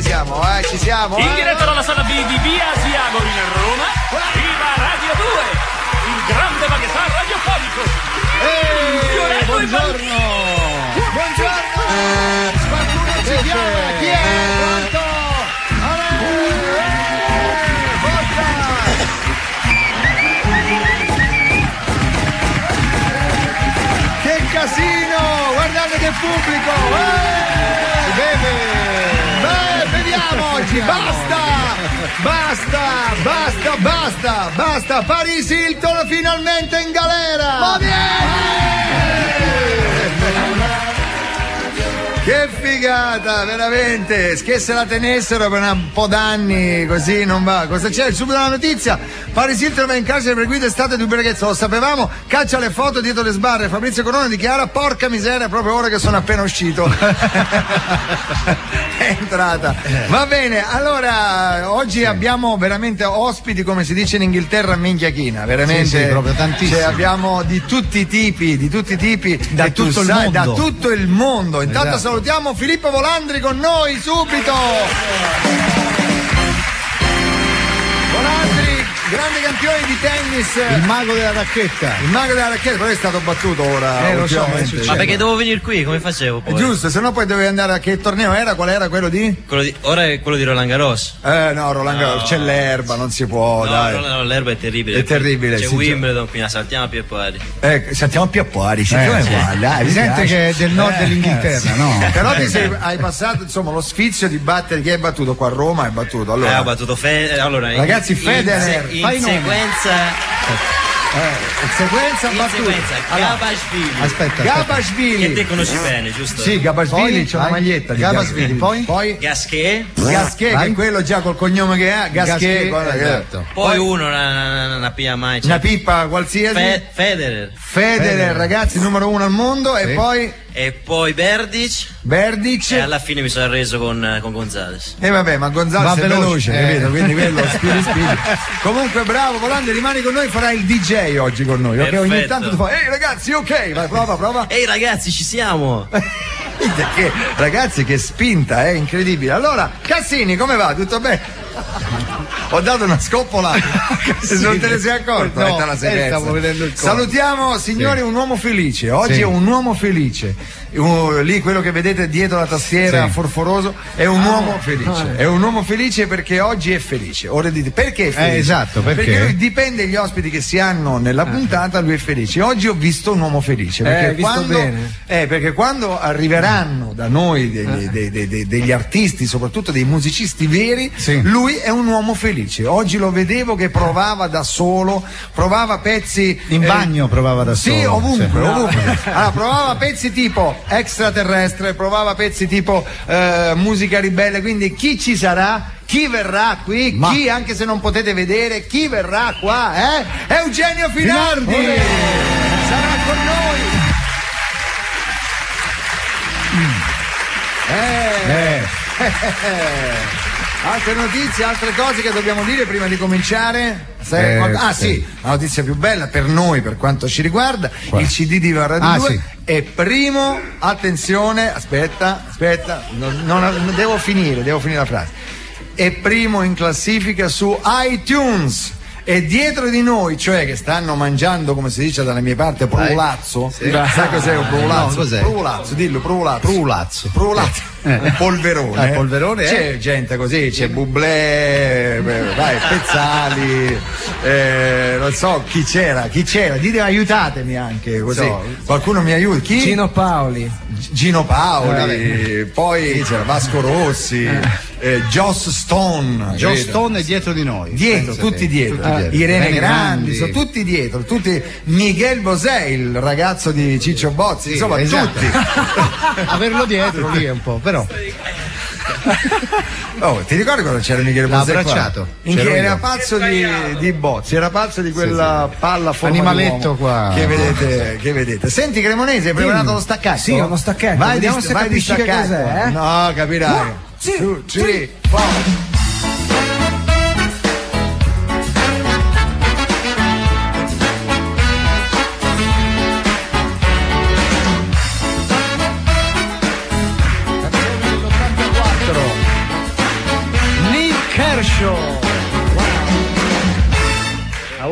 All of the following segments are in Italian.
ci siamo. In diretta dalla sala B di Via Asiago in Roma, viva Radio 2, il grande varietà radiofonico. Buongiorno. Qualcuno ci chiama, chi è? Pronto? Che casino! Guardate che pubblico! Si beve! Beviamo oggi! Basta! Paris Hilton finalmente in galera! Ma che figata, veramente! Che se la tenessero per un po' d'anni, così non va. Cosa c'è? Subito la notizia. Paris Hilton va in carcere per guida estate di ubriachezza, lo sapevamo. Caccia le foto dietro le sbarre. Fabrizio Corona dichiara: porca miseria, proprio ora che sono appena uscito. È entrata. Va bene, allora oggi abbiamo veramente ospiti, come si dice in Inghilterra, minchiachina, veramente. Sì, proprio tantissimi. Cioè, abbiamo di tutti i tipi, da tutto il mondo. Da tutto il mondo. Intanto Esatto. salutiamo Filippo Volandri con noi subito. Volandri, grande campione di tennis. Il mago della racchetta. Però è stato battuto ora. Lo so, ultimamente. Ma perché devo venire qui? Come facevo poi? È giusto, se no poi dovevi andare a che torneo era? Qual era quello di? Ora è quello di Roland Garros. No, Roland Garros, c'è l'erba, non si può, dai. No, l'erba è terribile. È terribile, C'è sì, Wimbledon, quindi saltiamo più pari. Saltiamo più a fuori, Sì. dai. Si sente che è del nord dell'Inghilterra, no? Però hai passato, insomma, lo sfizio di battere. Chi hai battuto qua a Roma? Hai battuto, allora. Ho battuto Federer. Ragazzi, Federer, In sequenza battuto. Gabashvili. Aspetta. Gabashvili. Che te conosci bene, giusto? Sì, Gabashvili, c'è una vai. maglietta di Gabashvili. Poi Gasquet. Gasquet, che è quello già col cognome che ha. Gasquet, guarda che- esatto. Poi uno non pia mai. Una pippa qualsiasi. Federer. Ragazzi, numero 1 al mondo. Sì. E poi E poi Berdic. E alla fine mi sono arreso con Gonzales. E vabbè, ma Gonzalo Va è veloce, capito? Quindi quello spiri. Comunque bravo, Volante, rimani con noi, farai il DJ oggi con noi, ok? Ogni Perfetto. tanto tu fai, ehi ragazzi, ok, vai, prova. Ehi ragazzi, ci siamo! Ragazzi, che spinta, è incredibile. Allora, Cassini, come va? Tutto bene? Ho dato una scoppola. Se non te ne sei accorto, No, te la sei persa. stavo vedendo il corpo. Salutiamo, signori, un uomo felice. Oggi Sì. è un uomo felice. Lì quello che vedete dietro la tastiera, Sì. forforoso, è un uomo felice. È un uomo felice perché oggi è felice. Ora dite perché è felice? Esatto, perché? lui dipende dagli ospiti che si hanno nella puntata, lui è felice. Oggi ho visto un uomo felice. Perché visto bene. perché quando arriveranno da noi degli artisti, soprattutto dei musicisti veri, Sì. lui è un uomo felice. Oggi lo vedevo che provava da solo, provava pezzi In bagno provava da solo. sì, ovunque, Sì. ovunque. Allora, provava pezzi tipo extraterrestre, provava pezzi tipo musica ribelle, quindi chi ci sarà? Chi verrà qui? Ma- Chi, anche se non potete vedere, chi verrà qua? Eugenio Finardi! Sarà con noi! Altre notizie, altre cose che dobbiamo dire prima di cominciare? Sì, la notizia più bella per noi, per quanto ci riguarda, il CD di Radio 2 sì. è primo, attenzione, aspetta, non devo finire la frase. È primo in classifica su iTunes. E dietro di noi, cioè che stanno mangiando, come si dice dalle mie parti, prulazzo. Sì. Sai cos'è un prulazzo? No, cos'è? Prulazzo, dillo, prulazzo. Prulazzo. Un polverone. Polverone, C'è gente così, c'è Bublé, Pezzali, non so chi c'era, dite aiutatemi anche così. So. Qualcuno mi aiuta? Chi? Gino Paoli. Gino Paoli, poi c'era Vasco Rossi, Joss Stone. Joss Stone è dietro di noi. Dietro, tutti dietro. Irene Grandi, sono tutti dietro, tutti. Miguel Bosé, il ragazzo di Ciccio Bozzi, insomma, esatto. tutti. Averlo dietro lì è un po', però. Oh, ti ricordi quando c'era Miguel Bosé? L'ha abbracciato. Era pazzo di Bozzi, era pazzo di quella palla forma Animaletto di uomo qua. che vedete. Senti Cremonese, hai preparato lo stacchetto? Sì, ho uno stacchetto. Vai Vediamo se capisci che staccato. cos'è, eh? No, capirai. 1, 2, 3, 4. Kershaw. I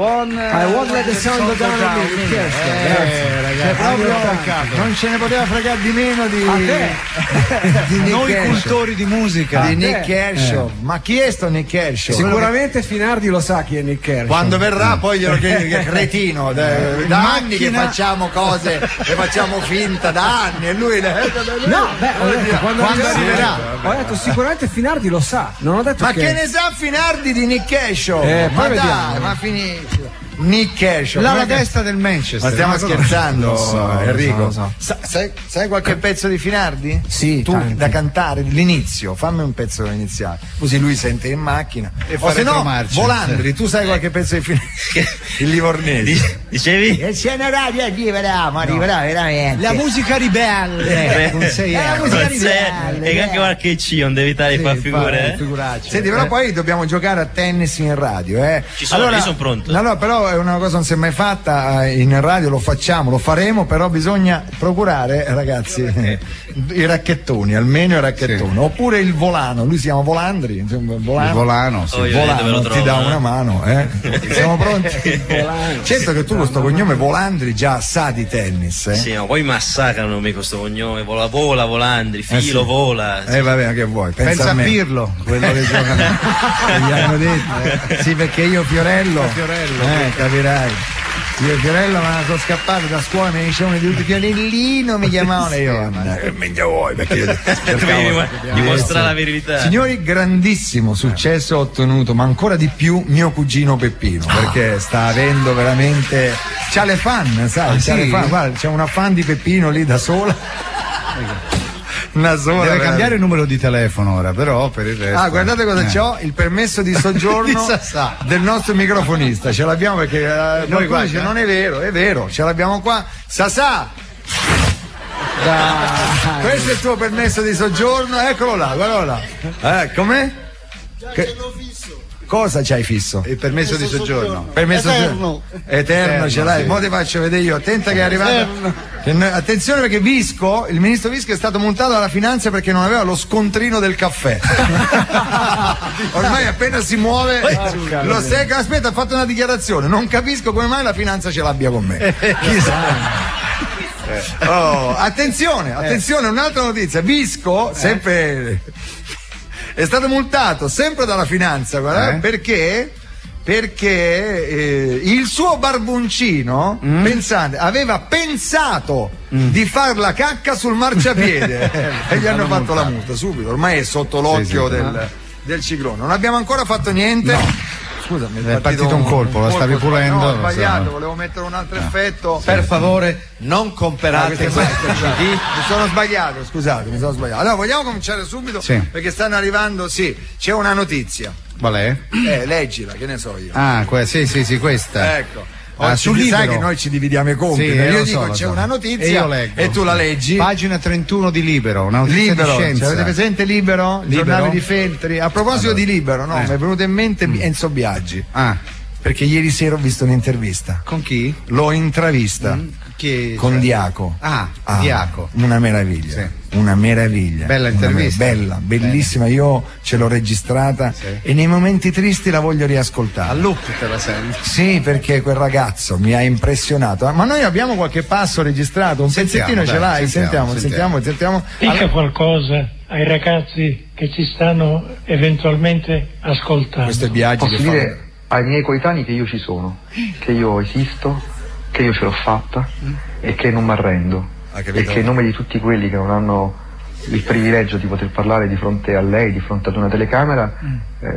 won't let the sun go down on me, Nick Kershaw. Ragazzi, non ce ne poteva fregare di meno di Nick Noi Kershaw. cultori di musica. Di Nick Kershaw. Ma chi è sto Nick Kershaw? Sicuramente Finardi lo sa chi è Nick Kershaw. Quando verrà poi glielo chiedo, che cretino, da anni che facciamo cose e facciamo finta, da anni, e lui No, beh, ho detto, quando arriverà? Ho detto sicuramente Finardi lo sa. Non ho detto Ma che ne sa Finardi di Nick Kershaw? Poi Ma vediamo. dai, ma finisce. Nick Kershaw. La destra del Manchester. Ma stiamo scherzando, Lo so, Enrico? lo so. Sai qualche pezzo di Finardi? Sì, Tu tanti. da cantare, l'inizio, fammi un pezzo iniziale. Così lui sente in macchina. E O fa se no, retromarcia. Volandri, tu sai qualche pezzo di Finardi? Il Livornese. Dicevi? E c'è una radio, arriverà veramente. La musica ribelle. Con 6 euro. musica E anche qualche C, non devi evitare di fare figure, Figuracci. Senti, però poi dobbiamo giocare a tennis in radio, Ci sono, io sono pronto. Allora, però è una cosa che non si è mai fatta in radio, lo facciamo, lo faremo, però bisogna procurare, ragazzi, i racchettoni, almeno i racchettoni, Sì. oppure il volano, lui si chiama Volandri, insomma, Il volano, sì. Oh, io vedo dove lo ti trovo, dà una mano, Siamo pronti? Certo che tu con sto cognome Volandri già sa di tennis, Sì, no, poi massacrano me questo cognome, vola, Volandri, filo, sì. vola. Sì. Vabbè, che vuoi? Pensa a me. Pirlo. Quello che gioca che gli hanno detto. Sì, perché io Fiorello, capirai. Io e Fiorello sono scappato da scuola, mi dicevano di tutti Fiorellino, mi chiamavano e io che meglio vuoi, perché io cercavo Dimostra la verità. Signori, grandissimo successo ottenuto, ma ancora di più mio cugino Peppino, perché sta avendo veramente, c'ha le fan, sai, c'ha sì? le fan. Guarda, c'è una fan di Peppino lì da sola. Una sola. Deve veramente. cambiare il numero di telefono ora, però per il resto. Ah, guardate cosa c'ho, il permesso di soggiorno del nostro microfonista, ce l'abbiamo perché Noi qualcuno dice non è vero, ce l'abbiamo qua. Sasà! Questo è il tuo permesso di soggiorno, eccolo là, guardalo là. Com'è? Cosa c'hai fisso? Il permesso di soggiorno. Permesso eterno ce l'hai, sì. mo ti faccio vedere io, attenta che è arrivato. Attenzione perché Visco, il ministro Visco è stato multato dalla finanza perché non aveva lo scontrino del caffè. Ormai appena si muove lo secca, aspetta, ha fatto una dichiarazione, non capisco come mai la finanza ce l'abbia con me. Chissà. Oh, attenzione, un'altra notizia, Visco, sempre è stato multato sempre dalla finanza, guarda, perché il suo barboncino pensate, aveva pensato di far la cacca sul marciapiede e gli hanno fatto la multa subito, ormai è sotto l'occhio del ciclone, non abbiamo ancora fatto niente. Scusa, mi è partito un colpo, lo stavi pulendo. No, ho sbagliato, volevo mettere un altro effetto. Per favore, non comprate questo CD. Mi sono sbagliato, scusate, mi sono sbagliato. Allora, vogliamo cominciare subito? Sì. Perché stanno arrivando, c'è una notizia. Qual è? Leggila, che ne so io. Ah, sì, questa. Ecco. Sul Sai libro. che noi ci dividiamo i compiti. Sì, io lo dico so, c'è lo so. una notizia e io leggo. e tu la leggi. Pagina 31 di Libero, una notizia Libero, di scienza. avete presente Libero? Il Libero? giornale di Feltri. A proposito di Libero, mi è venuto in mente Enzo Biaggi. Ah, Perché ieri sera ho visto un'intervista. con chi? L'ho intravista con Diaco. Ah, Diaco. Una meraviglia. Sì. Una meraviglia. Bella intervista. Bella, bellissima. Io ce l'ho registrata e nei momenti tristi la voglio riascoltare. A loop te la senti. Sì, perché quel ragazzo mi ha impressionato. Ma noi abbiamo qualche passo registrato, un pezzettino ce l'hai? Sentiamo. Dica qualcosa ai ragazzi che ci stanno eventualmente ascoltando. Questo è Biaggi Posso che fa. dire ai miei coetanei che io ci sono, che io esisto, che io ce l'ho fatta e che non mi arrendo. E che in nome di tutti quelli che non hanno il privilegio di poter parlare di fronte a lei, di fronte ad una telecamera,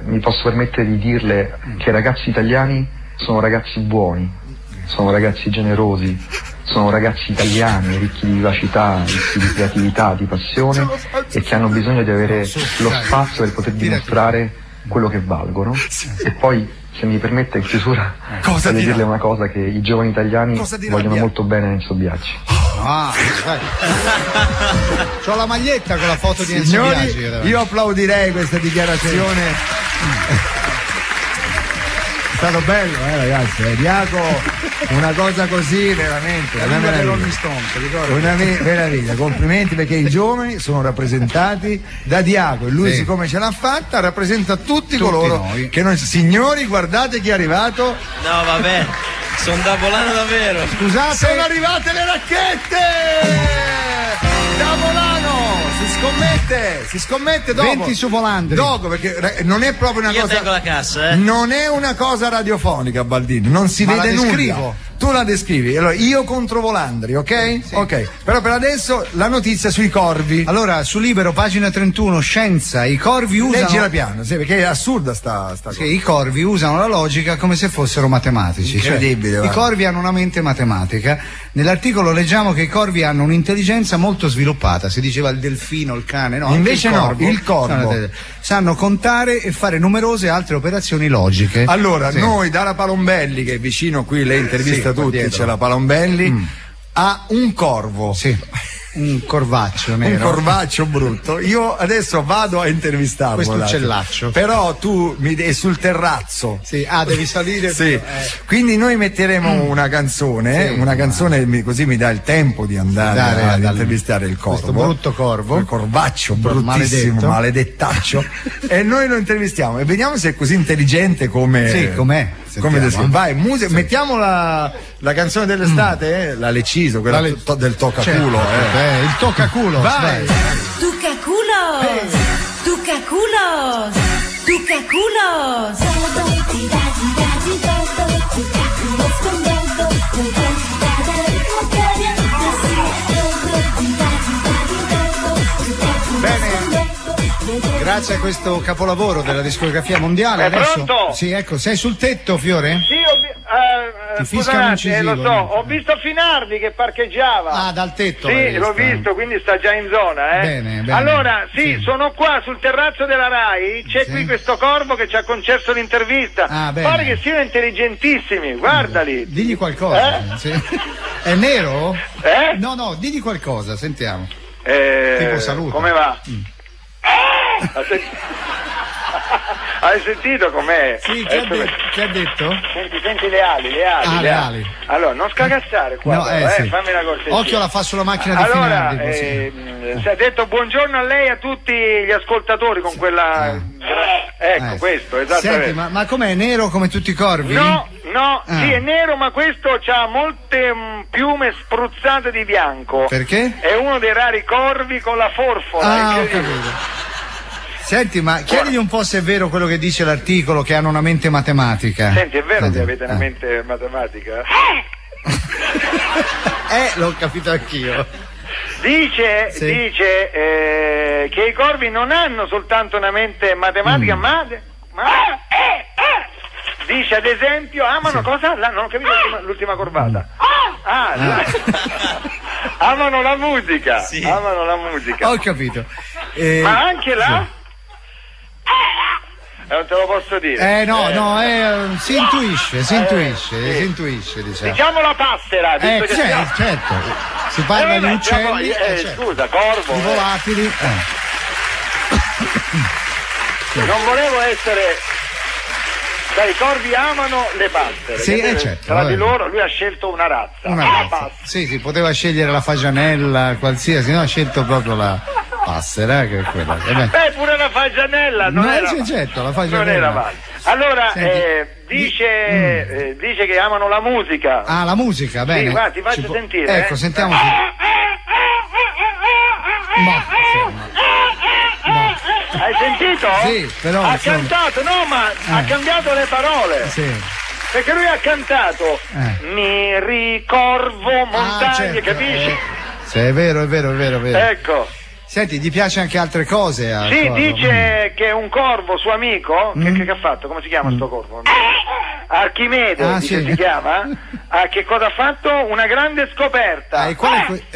mi posso permettere di dirle che i ragazzi italiani sono ragazzi buoni, sono ragazzi generosi, sono ragazzi italiani ricchi di vivacità, ricchi di creatività, di passione e che hanno bisogno di avere lo spazio per poter dimostrare quello che valgono. E poi, se mi permette, in chiusura, voglio dirle una cosa, che i giovani italiani vogliono molto bene a Enzo Biaggi. Ah, c'ho la maglietta con la foto di Enzo Signori, Biaggi. io applaudirei questa dichiarazione. stato bello, ragazzi. Diaco, una cosa così veramente. Una meraviglia. Complimenti, perché i giovani sono rappresentati da Diaco e lui, siccome ce l'ha fatta, rappresenta tutti coloro noi. che noi. Signori, guardate chi è arrivato. No, vabbè, sono da volano davvero. Scusate, sono arrivate le racchette! Da volano! Si scommette dopo. 20 su Volandri. Dopo, perché non è proprio una Io cosa. tengo la cassa, Non è una cosa radiofonica, Baldini, non si Ma vede la nulla. descrivo. Tu la descrivi. Allora, io contro Volandri, ok? Sì. Ok. Però per adesso la notizia sui corvi. Allora, su Libero, pagina 31, scienza, i corvi usano... Leggila piano, sì, perché è assurda sta cosa. Sì, i corvi usano la logica come se fossero matematici. Incredibile, I guarda. corvi hanno una mente matematica. Nell'articolo leggiamo che i corvi hanno un'intelligenza molto sviluppata. Si diceva il delfino, il cane, no? Invece anche il corvo. Sanno contare e fare numerose altre operazioni logiche. Allora, Sì. noi dalla Palombelli, che è vicino qui, lei intervista Sì, qua tutti, dietro. c'è la Palombelli, ha un corvo. Sì, un corvaccio nero. Un corvaccio brutto. Io adesso vado a intervistarlo. Questo guardate. uccellaccio. Però tu è sul terrazzo. Sì, devi salire. Sì. Quindi noi metteremo una canzone, così mi dà il tempo di andare ad intervistare il corvo. Questo brutto corvo. Il corvaccio bruttissimo, maledettaccio. E noi lo intervistiamo e vediamo se è così intelligente come. Sì, com'è. Come Sentiamo. vai, mettiamo la canzone dell'estate, la Leciso, quella del toccaculo. Il toccaculo. Vai. Tucaculos, tucaculos, tucaculos. Grazie a questo capolavoro della discografia mondiale. Adesso... pronto? Sì, ecco, sei sul tetto, Fiore? Sì, Ti fischia un incisivo, lo so, ho visto Finardi che parcheggiava. Ah, dal tetto. Sì, l'ho visto, quindi sta già in zona, Bene. Allora, sì, sono qua sul terrazzo della Rai, c'è qui questo corvo che ci ha concesso l'intervista. Bene. Pare che siano intelligentissimi, guardali. Digli qualcosa. Sì. È nero? Eh? No, digli qualcosa, sentiamo. Tipo saluto. Come va? Hai sentito com'è? Sì, che ha detto? Senti le ali, le ali. Allora, non scagazzare qua, No, sì. fammi una cortesia. Occhio la fa sulla macchina di Allora, Finardi. si è detto buongiorno a lei e a tutti gli ascoltatori con quella... questo, esattamente. Senti, ma com'è, nero come tutti i corvi? No, sì, è nero, ma questo ha molte piume spruzzate di bianco. Perché? È uno dei rari corvi con la forfola. Ho capito. Senti, ma chiedigli un po' se è vero quello che dice l'articolo, che hanno una mente matematica. Senti, è vero che avete una mente matematica? L'ho capito anch'io. Dice che i corvi non hanno soltanto una mente matematica, ma dice ad esempio amano cosa? Non ho capito l'ultima corvata. Amano la musica. Sì. Amano la musica. Ho capito. Ma anche là? Non te lo posso dire. Si intuisce, diciamo. Diciamo la passera. visto che Certo. Si parla di uccelli. Certo. Scusa, corvo. Di volatili. Non volevo essere... Dai, i corvi amano le passere. Sì, certo. Tra di loro lui ha scelto una razza. Sì, poteva scegliere la fagianella, qualsiasi, no? Ha scelto proprio la passera, che è quella. Pure la fagianella, non era certo, la fagianella. Non era male. Allora, dice che amano la musica. La musica, bene. Sì, guarda, ti faccio sentire. Ecco, sentiamo. Hai sentito? Sì, però ha cantato, ha cambiato le parole. Sì. Perché lui ha cantato mi ricorvo montagne, certo, capisci? Sì, è vero. Ecco. Senti, gli piace anche altre cose? Sì, corvo? Dice che un corvo suo amico, che ha fatto? Come si chiama sto corvo? Archimede, si chiama? Che cosa ha fatto? Una grande scoperta. E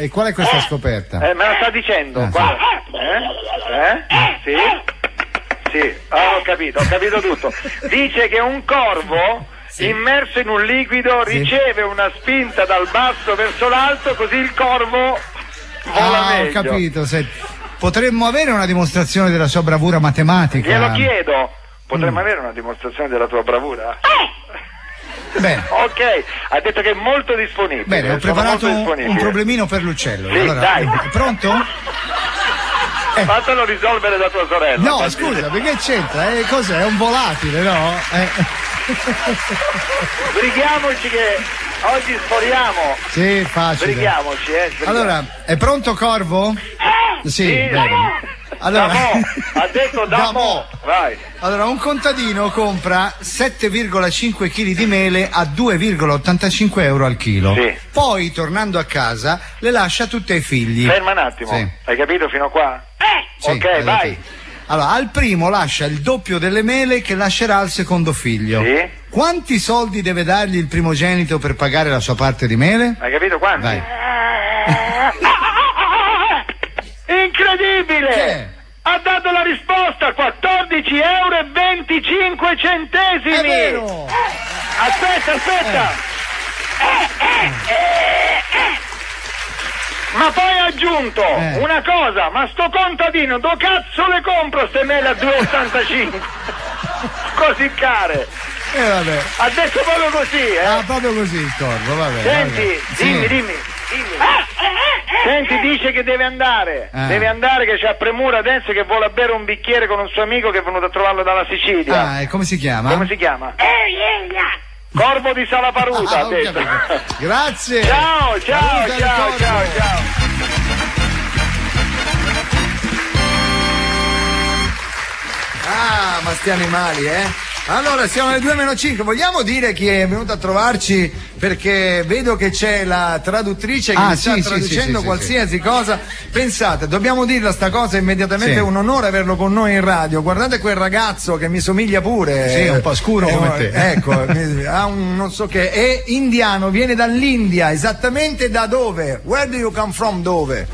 qual è questa scoperta? Me la sta dicendo. Sì, ho capito tutto. Dice che un corvo immerso in un liquido riceve una spinta dal basso verso l'alto, così il corvo vola meglio. Ho capito. Potremmo avere una dimostrazione della sua bravura matematica? Glielo chiedo. Potremmo avere una dimostrazione della tua bravura? Bene. Ok, ha detto che è molto disponibile. Bene, ho preparato un problemino per l'uccello. Sì, allora, dai. Pronto? Fatelo risolvere da tua sorella. No, scusa, perché c'entra? Cos'è? È un volatile, no? Sbrighiamoci che oggi sforiamo. Sì, facile. Sbrighiamoci, sbrighiamo. Allora, è pronto Corvo? Sì, bene. Allora, ha detto da mo. Vai. Allora, un contadino compra 7,5 kg di mele a 2,85 euro al chilo. Sì. Poi, tornando a casa, le lascia tutte ai figli. Ferma un attimo. Sì. Hai capito fino a qua? Sì, ok, vai. Allora, al primo lascia il doppio delle mele che lascerà al secondo figlio. Sì. Quanti soldi deve dargli il primogenito per pagare la sua parte di mele? Hai capito quanti? Vai. Incredibile! Che? Ha dato la risposta, 14,25 euro. È vero! Aspetta. Ma poi ha aggiunto una cosa, ma sto contadino, do cazzo le compro ste mele a 2,85? Così care. Vabbè. Ha detto proprio così, Ah, proprio così il Corvo, vabbè. Senti, vabbè. dimmi. Senti, dice che deve andare. Deve andare, che c'ha premura adesso, che vuole bere un bicchiere con un suo amico che è venuto a trovarlo dalla Sicilia. Ah, e come si chiama? Come si chiama? Corvo di Salaparuta, ha detto. Grazie. Ciao. Ah, ma sti animali, Allora, siamo alle 2:05, vogliamo dire chi è venuto a trovarci, perché vedo che c'è la traduttrice che mi sta traducendo qualsiasi cosa. Pensate, dobbiamo dirla sta cosa immediatamente, è un onore averlo con noi in radio. Guardate quel ragazzo che mi somiglia pure. Sì, un po' scuro come te. Ecco, ha un non so che, è indiano, viene dall'India, esattamente da dove? Where do you come from? Dove?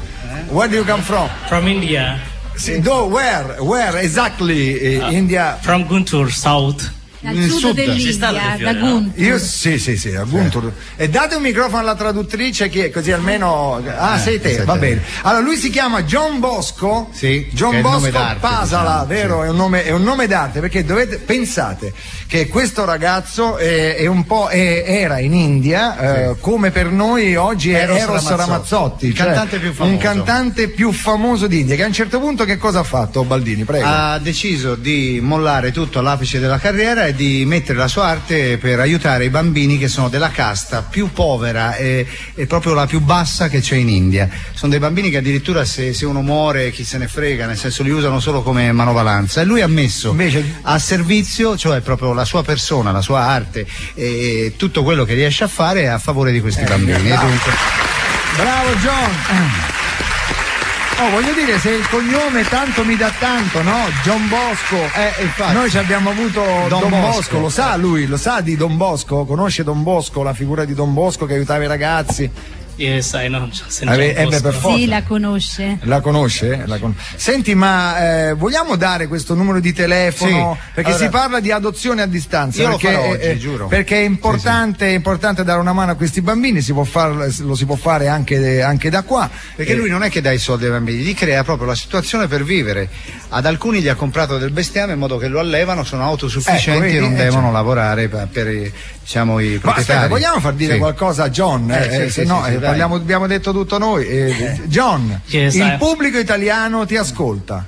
Where do you come from? From India. Where exactly India? From Guntur, south. Dal sud dell'India, da Guntur. Sì, a Guntur. E date un microfono alla traduttrice, così almeno. Sei te, va bene. Allora, lui si chiama John Bosco. Sì. John Bosco Pasala, diciamo, vero? Sì. È un nome d'arte, perché pensate che questo ragazzo era in India, come per noi oggi è Eros Ramazzotti, il cantante più famoso. Un cantante più famoso d'India, che a un certo punto che cosa ha fatto, Baldini? Prego. Ha deciso di mollare tutto all'apice della carriera e di mettere la sua arte per aiutare i bambini che sono della casta più povera e proprio la più bassa che c'è in India. Sono dei bambini che addirittura se uno muore chi se ne frega, nel senso li usano solo come manovalanza, e lui ha messo a servizio, cioè proprio la sua persona, la sua arte e tutto quello che riesce a fare a favore di questi bambini. Bravo John! Voglio dire, se il cognome tanto mi dà tanto, no? John Bosco. Infatti. Noi ci abbiamo avuto Don Bosco, lo sa lui, lo sa di Don Bosco? Conosce Don Bosco, la figura di Don Bosco che aiutava i ragazzi? Yes, I know. Per forza. Sì, la conosce. La conosce? Senti, ma vogliamo dare questo numero di telefono? Sì. Perché si parla di adozione a distanza. Io perché, lo farò oggi, giuro. Perché è importante, è importante dare una mano a questi bambini, lo si può fare anche da qua. Perché lui non è che dà i soldi ai bambini, gli crea proprio la situazione per vivere. Ad alcuni gli ha comprato del bestiame in modo che lo allevano, sono autosufficienti e non devono lavorare per i proprietari. Aspetta, vogliamo far dire qualcosa a John? Abbiamo detto tutto noi. John, il pubblico italiano ti ascolta.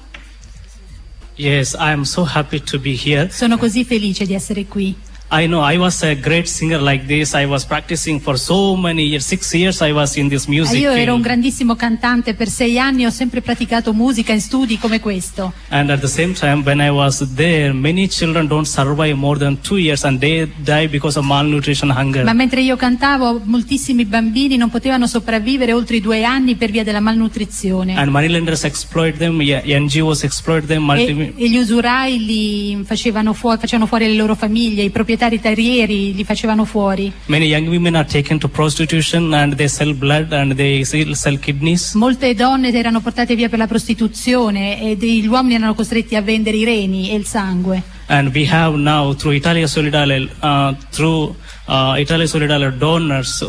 Yes, I am so happy to be here. Sono così felice di essere qui. I know I was a great singer like this. I was practicing for so many years. 6 years I was in this music. Io ero un grandissimo cantante per 6 anni, ho sempre praticato musica in studi come questo. And at the same time, when I was there, many children don't survive more than 2 years and they die because of malnutrition, hunger. Ma mentre io cantavo, moltissimi bambini non potevano sopravvivere oltre i 2 anni per via della malnutrizione. And moneylenders exploit them, NGOs exploit them. E gli usurai li facevano fuori le loro famiglie, i proprietari terrieri li facevano fuori. Many young women are taken to prostitution and they sell blood and they sell kidneys. Molte donne erano portate via per la prostituzione e gli uomini erano costretti a vendere i reni e il sangue. And we have now through Italia Solidale, Italia Solidale donors,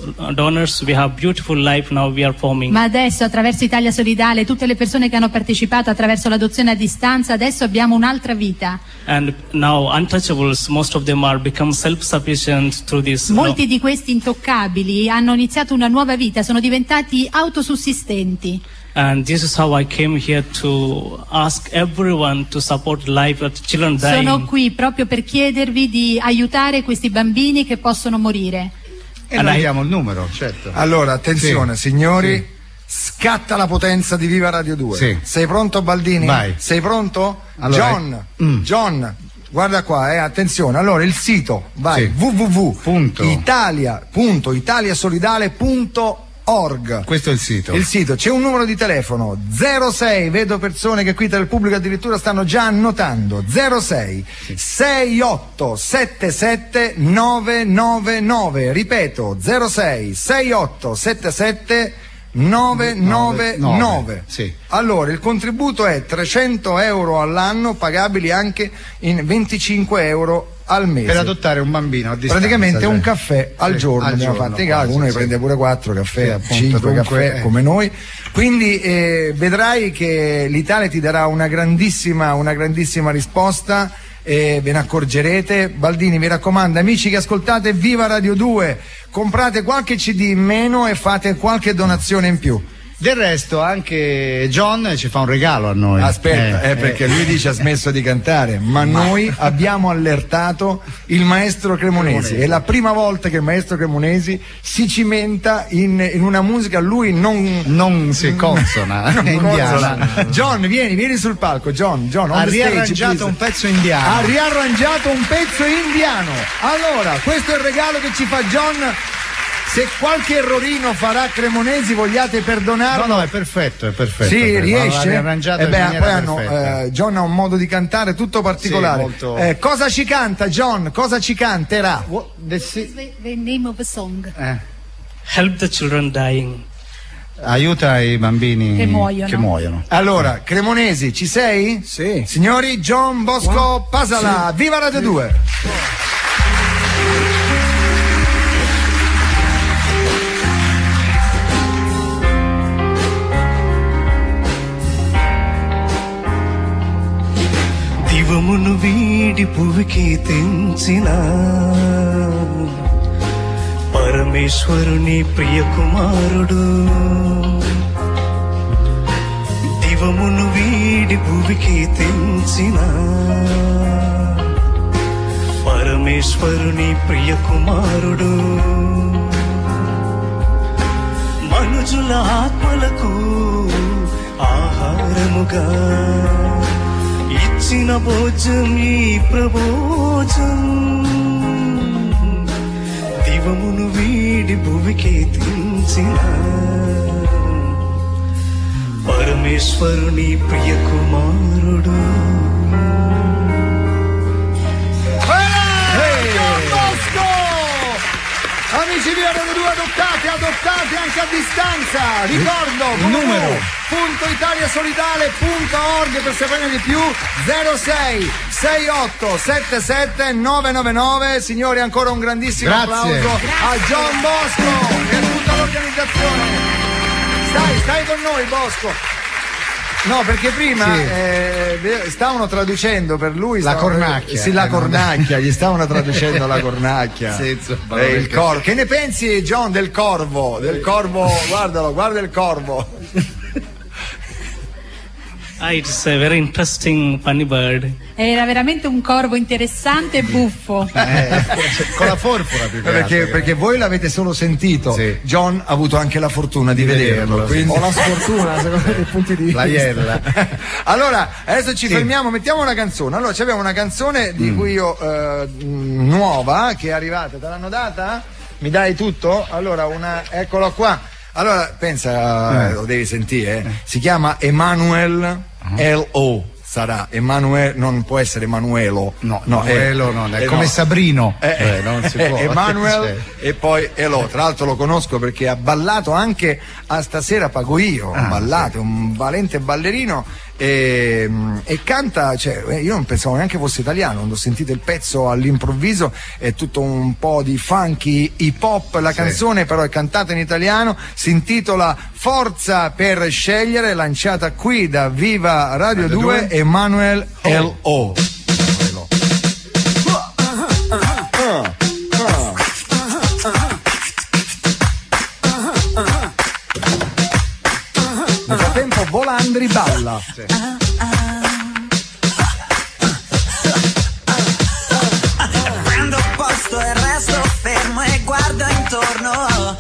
we have beautiful life now we are forming. Ma adesso attraverso Italia Solidale, tutte le persone che hanno partecipato attraverso l'adozione a distanza, adesso abbiamo un'altra vita. And now untouchables, most of them are become self-sufficient through this. Molti di questi intoccabili hanno iniziato una nuova vita, sono diventati autosussistenti. And this is how I came here to ask everyone to support life at children dying. Sono qui proprio per chiedervi di aiutare questi bambini che possono morire. E noi diamo il numero, certo. Allora, attenzione, signori, scatta la potenza di Viva Radio 2. Sì. Sei pronto, Baldini? Vai. Sei pronto? Allora, John, guarda qua, attenzione. Allora, il sito, vai, www.italiasolidale.org. Questo è il sito. Il sito, c'è un numero di telefono 06, vedo persone che qui tra il pubblico addirittura stanno già annotando, 06 6877 999, ripeto 06 6877 999. Sì. Allora il contributo è 300 euro all'anno, pagabili anche in 25 euro al mese per adottare un bambino a distanza, praticamente un caffè al giorno abbiamo fatto in caso, uno ne prende pure 4 caffè, 5 caffè come noi, quindi vedrai che l'Italia ti darà una grandissima risposta e ve ne accorgerete. Baldini, mi raccomando, amici che ascoltate Viva Radio 2, comprate qualche CD in meno e fate qualche donazione in più. Del resto anche John ci fa un regalo a noi. Aspetta, perché lui dice ha smesso di cantare, ma noi abbiamo allertato il maestro Cremonesi. È la prima volta che il maestro Cremonesi si cimenta in una musica a lui non si consona, indiana. John, vieni sul palco. John ha riarrangiato un pezzo indiano. Ha riarrangiato un pezzo indiano. Allora, questo è il regalo che ci fa John. Se qualche errorino farà Cremonesi, vogliate perdonarlo? No, è perfetto. Sì, riesce? Poi John ha un modo di cantare tutto particolare. Sì, molto... cosa ci canta John? Cosa ci canterà? The name of a song. Help the children dying. Aiuta i bambini che muoiono. Allora, Cremonesi, ci sei? Sì. Signori, John Bosco Pasala, sì. Viva Radio 2! దివమును వీడి భువికి తెంచిన పరమేశ్వరుని ప్రియ కుమారుడు దివమును వీడి భువికి తెంచిన పరమేశ్వరుని ప్రియ కుమారుడు మనుజుల ఆత్మలకు ఆహారముగా ఇచ్చిన భోజం ఈ ప్రబోజం దివమును వీడి భువికి తెంచిన పరమేశ్వరుని ప్రియ కుమారుడు. Amici di Radio 2, adottate anche a distanza. Ricordo www.italiasolidale.org per saperne di più. 06 68 77 999. Signori, ancora un grandissimo applauso a John Bosco e a tutta l'organizzazione. Stai con noi, Bosco. No, perché prima stavano traducendo per lui la cornacchia. Sì, la cornacchia, gli stavano traducendo la cornacchia. Il corvo. Che ne pensi, John, del corvo? Del corvo, guarda il corvo. It's a very interesting, funny bird. Era veramente un corvo interessante e buffo. Con la forfora più perché voi l'avete solo sentito. Sì. John ha avuto anche la fortuna di vederlo. Quindi... O la sfortuna, secondo dei punti di vista. La iella. Allora, adesso ci fermiamo, mettiamo una canzone. Allora, abbiamo una canzone di cui io nuova, che è arrivata. Te l'hanno data? Mi dai tutto? Allora, eccola qua. Allora, pensa, lo devi sentire, si chiama Emanuel L.O. Sarà Emanuele, non può essere Emanuelo. No, non è come Sabrino. Non si può. Emanuel e poi Elo. Tra l'altro lo conosco perché ha ballato anche a Stasera Pago Io. Ha ballato, è un valente ballerino e canta, cioè, io non pensavo neanche fosse italiano, quando ho sentito il pezzo all'improvviso è tutto un po' di funky hip hop, la canzone però è cantata in italiano, si intitola Forza per scegliere, lanciata qui da Viva Radio 2, Emanuel L.O. Nel frattempo Volandri balla. Prendo posto e resto fermo e guardo intorno.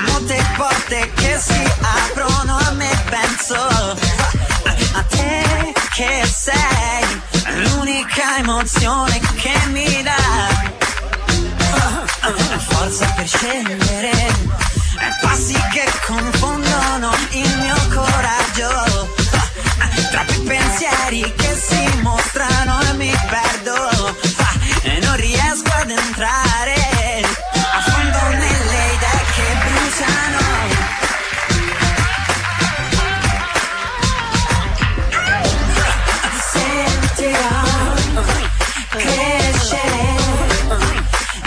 Molte porte che si aprono, a me penso. A te che sei l'unica emozione che mi dà forza per scegliere, passi che confondono il mio coraggio, troppi pensieri che si mostrano e mi perdo, e non riesco ad entrare a fondo nelle idee che bruciano. Sentirò crescere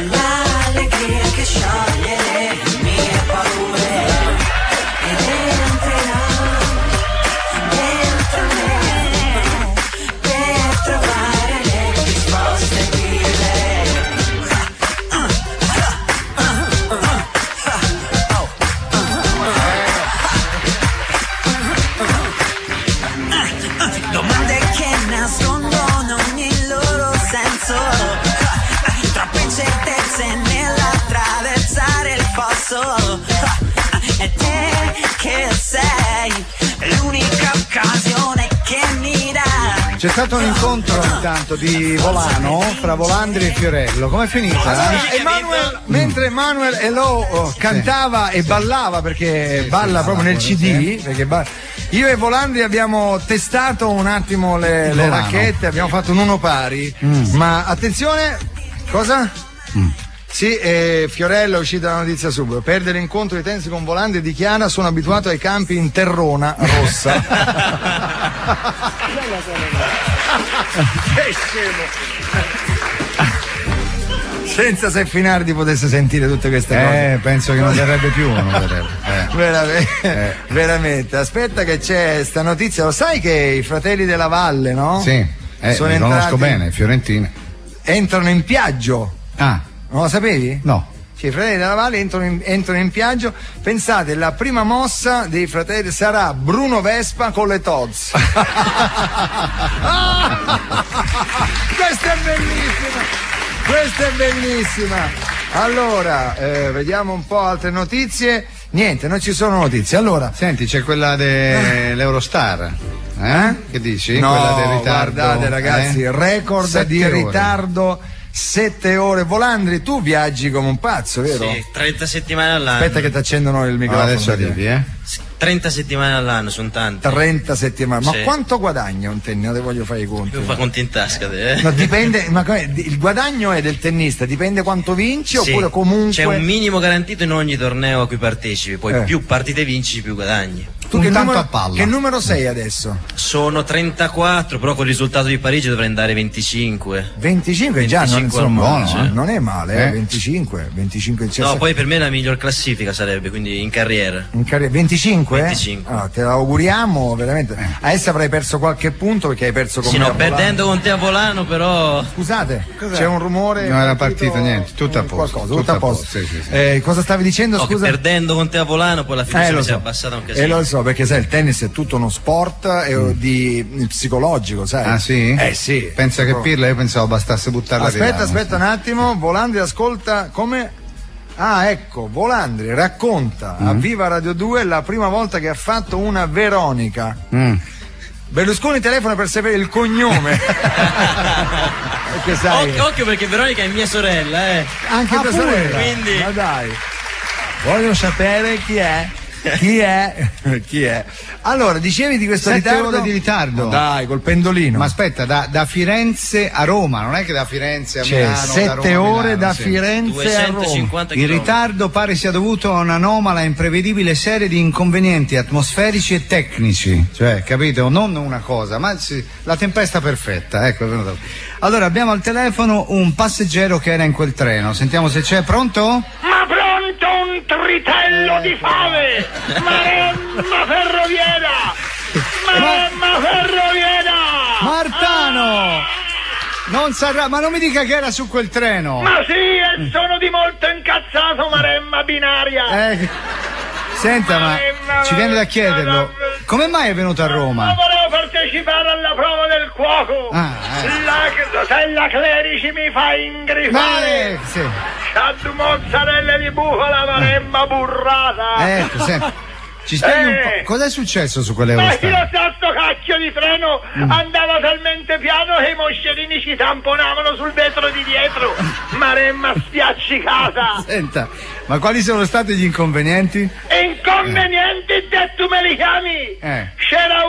l'allegria che scioglie le mie paure ed entrerò dentro me per trovare le risposte vive. Domande che nascondono ogni loro senso, troppe incertezze nell'attraversare il fosso, e te che sei l'unica occasione che mi dà. C'è stato un incontro intanto di Volano fra Volandri e Fiorello, com'è finita? Mentre Emanuel L.O. cantava e ballava, perché balla proprio nel CD, perché io e Volandri abbiamo testato un attimo le racchette, abbiamo fatto un uno pari, ma attenzione, cosa? Sì, Fiorello è uscita la notizia subito. Perde l'incontro di tennis con Volandri, dichiara: sono abituato ai campi in terrona rossa. Che scemo! Senza se Finardi potesse sentire tutte queste cose. Penso che non verrebbe più. Veramente. Aspetta che c'è sta notizia. Lo sai che i Fratelli della Valle, no? Sì, sono li entrati, conosco bene, Fiorentina. entrano in Piaggio. Ah. Non lo sapevi? No. Cioè, i Fratelli della Valle entrano in Piaggio. Pensate, la prima mossa dei Fratelli sarà Bruno Vespa con le Todds. Questa è bellissima. Allora, vediamo un po' altre notizie. Niente, non ci sono notizie. Allora, senti, c'è quella dell'Eurostar. Che dici? No, quella del ritardo. Guardate ragazzi, record 7 di ore. ritardo. 7 ore. Volandri, tu viaggi come un pazzo, vero? Sì, 30 settimane all'anno. Aspetta che ti accendono il microfono. Adesso arrivi, 30 settimane all'anno, sono tanti. 30 settimane. Ma Sì. quanto guadagna un tennista? Te voglio fare i conti. Tu fa conti in tasca te, No, dipende, ma il guadagno è del tennista, dipende quanto vinci, oppure comunque c'è un minimo garantito in ogni torneo a cui partecipi, poi più partite vinci più guadagni. Tu che numero sei adesso? Sono 34, però col risultato di Parigi dovrei andare 25. 25 già, non, insomma, buono, cioè, non è male, 25 No, poi per me la miglior classifica sarebbe, quindi in carriera. In carriera 25? 25. Ah, te la auguriamo veramente. Adesso avrai perso qualche punto perché hai perso con Sì, me no, a Volano. perdendo con te a Volano, però. Scusate, c'è un rumore. Non era partito niente, tutto a posto. Qualcosa, tutto a posto. Sì. Cosa stavi dicendo? No, scusa? che perdendo con te a Volano, poi alla fine lo si è so. abbassata un casino. Lo so, perché sai, il tennis è tutto uno sport di psicologico, sai? Ah sì? Sì. Pensa che Pirla, io pensavo bastasse buttarla di là. Aspetta un attimo, Volandri ascolta come. Ah, ecco, Volandri racconta a Viva Radio 2 la prima volta che ha fatto una Veronica. Berlusconi telefona per sapere il cognome. Perché sai. Occhio perché Veronica è mia sorella, Anche tua sorella. Quindi. Ma dai. Voglio sapere chi è. Chi è? Allora, dicevi di questo 7 ritardo? ore di ritardo. Dai, col pendolino. Ma aspetta, da Firenze a Roma, non è che da Firenze a Milano. 7 ore da Firenze a Roma. 250 Il ritardo pare sia dovuto a un'anomala e imprevedibile serie di inconvenienti atmosferici e tecnici, cioè, capito? Non una cosa, ma la tempesta perfetta, ecco, è venuto. Allora, abbiamo al telefono un passeggero che era in quel treno, sentiamo se c'è. Pronto? Ma pronto un tritello di fave! Maremma ferroviera! Maremma ferroviera! Martano! Non sarà, ma non mi dica che era su quel treno! Ma sì, e sono di molto incazzato, Maremma binaria! Senta, ma ci viene da chiederlo, come mai è venuto a Roma? Ma volevo partecipare alla prova del cuoco! La Clerici mi fa ingrifare! Sì. C'ha due mozzarelle di bufala, Maremma burrata! Ecco, senti, ci spieghi un po', cos'è successo su quelle Ma ore? io sto cacchio di treno andava talmente piano che i moscerini ci tamponavano sul vetro di dietro! Maremma spiaccicata! Senta, ma quali sono stati gli inconvenienti? Inconvenienti te tu me li chiami? C'era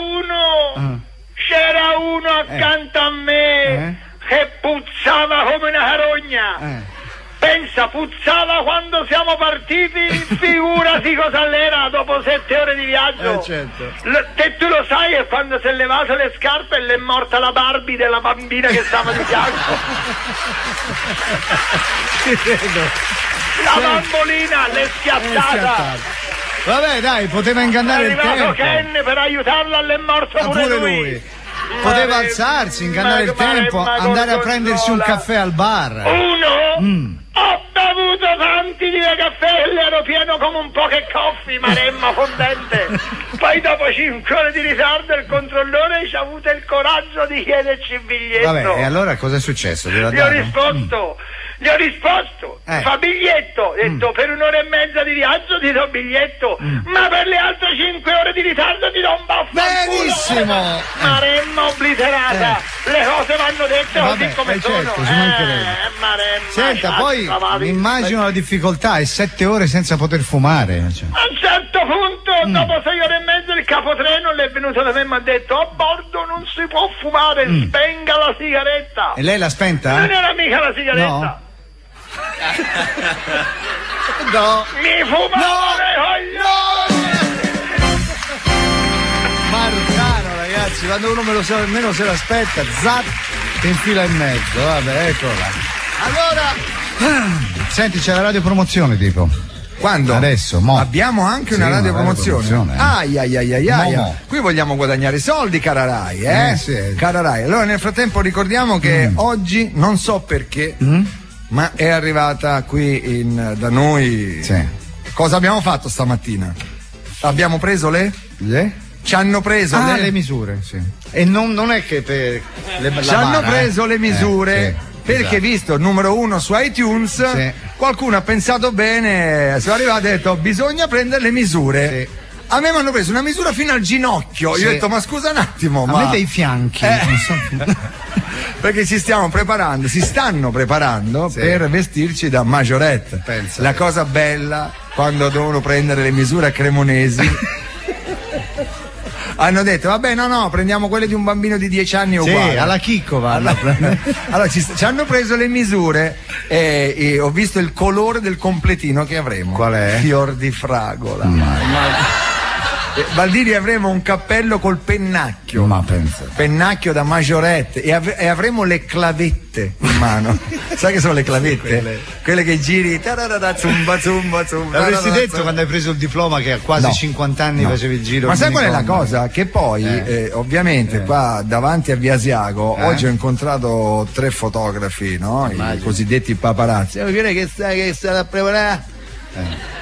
uno accanto a me che puzzava come una carogna. Pensa, puzzava quando siamo partiti, figurati cosa l'era dopo 7 ore di viaggio. Certo. Te tu lo sai che quando si è levato le scarpe le è morta la Barbie della bambina che stava di fianco. La bambolina l'è schiattata. Vabbè, dai, poteva ingannare il tempo. È arrivato Ken per aiutarla, l'è morto pure lui. Poteva alzarsi, ingannare il tempo, andare a prendersi un caffè al bar. Ho bevuto tanti di caffè e l'ero pieno come un pocket coffee, Maremma fondente. Poi dopo 5 ore di ritardo il controllore ci ha avuto il coraggio di chiederci il biglietto. Vabbè, e allora cosa è successo? Gli ho risposto, fa biglietto. Ho detto per 1 ora e mezza di viaggio ti do biglietto, ma per le altre 5 ore di ritardo ti do un vaffanculo. Benissimo! Maremma obliterata, le cose vanno dette così come sono. Maremma. Senta, poi mi immagino la difficoltà, è 7 ore senza poter fumare. Cioè. A un certo punto, dopo 6 ore e mezza, il capotreno è venuto da me e mi ha detto: a bordo non si può fumare, spenga la sigaretta. E lei l'ha spenta? Non era mica la sigaretta. No. Mi fumava le coglioni. Marcano, ragazzi, quando uno nemmeno se l'aspetta, zap, ti infila in mezzo. Vabbè, eccola. Allora, senti, c'è la radiopromozione, tipo. Quando? Adesso, abbiamo anche una radiopromozione. Momo. Qui vogliamo guadagnare soldi, cara Rai, Sì. Cara Rai. Allora, nel frattempo ricordiamo che oggi, non so perché, ma è arrivata qui da noi. Sì. Cosa abbiamo fatto stamattina? Abbiamo preso ci hanno preso le misure, sì. E non è che per ci hanno preso le misure. Sì. Perché visto il numero 1 su iTunes, qualcuno ha pensato bene, sono arrivato e ha detto bisogna prendere le misure. Sì. A me mi hanno preso una misura fino al ginocchio. Io ho detto ma scusa un attimo, a me dei fianchi. Perché si stanno preparando per vestirci da majorette. La cosa bella quando devono prendere le misure a Cremonesi. Hanno detto vabbè no prendiamo quelle di un bambino di 10 anni uguale. Sì, alla Chicco vanno. Allora ci hanno preso le misure e ho visto il colore del completino che avremo. Qual è? Fior di fragola. Baldini, avremo un cappello col pennacchio. Ma pensa. Pennacchio da majorette e avremo le clavette in mano. Sai che sono le clavette? Quelle che giri zumba. L'avresti detto quando hai preso il diploma che a quasi 50 anni facevi il giro. Ma sai qual è la cosa? Che poi ovviamente qua davanti a Via Asiago oggi ho incontrato 3 fotografi, no? I cosiddetti paparazzi. Direi che sta a preparare.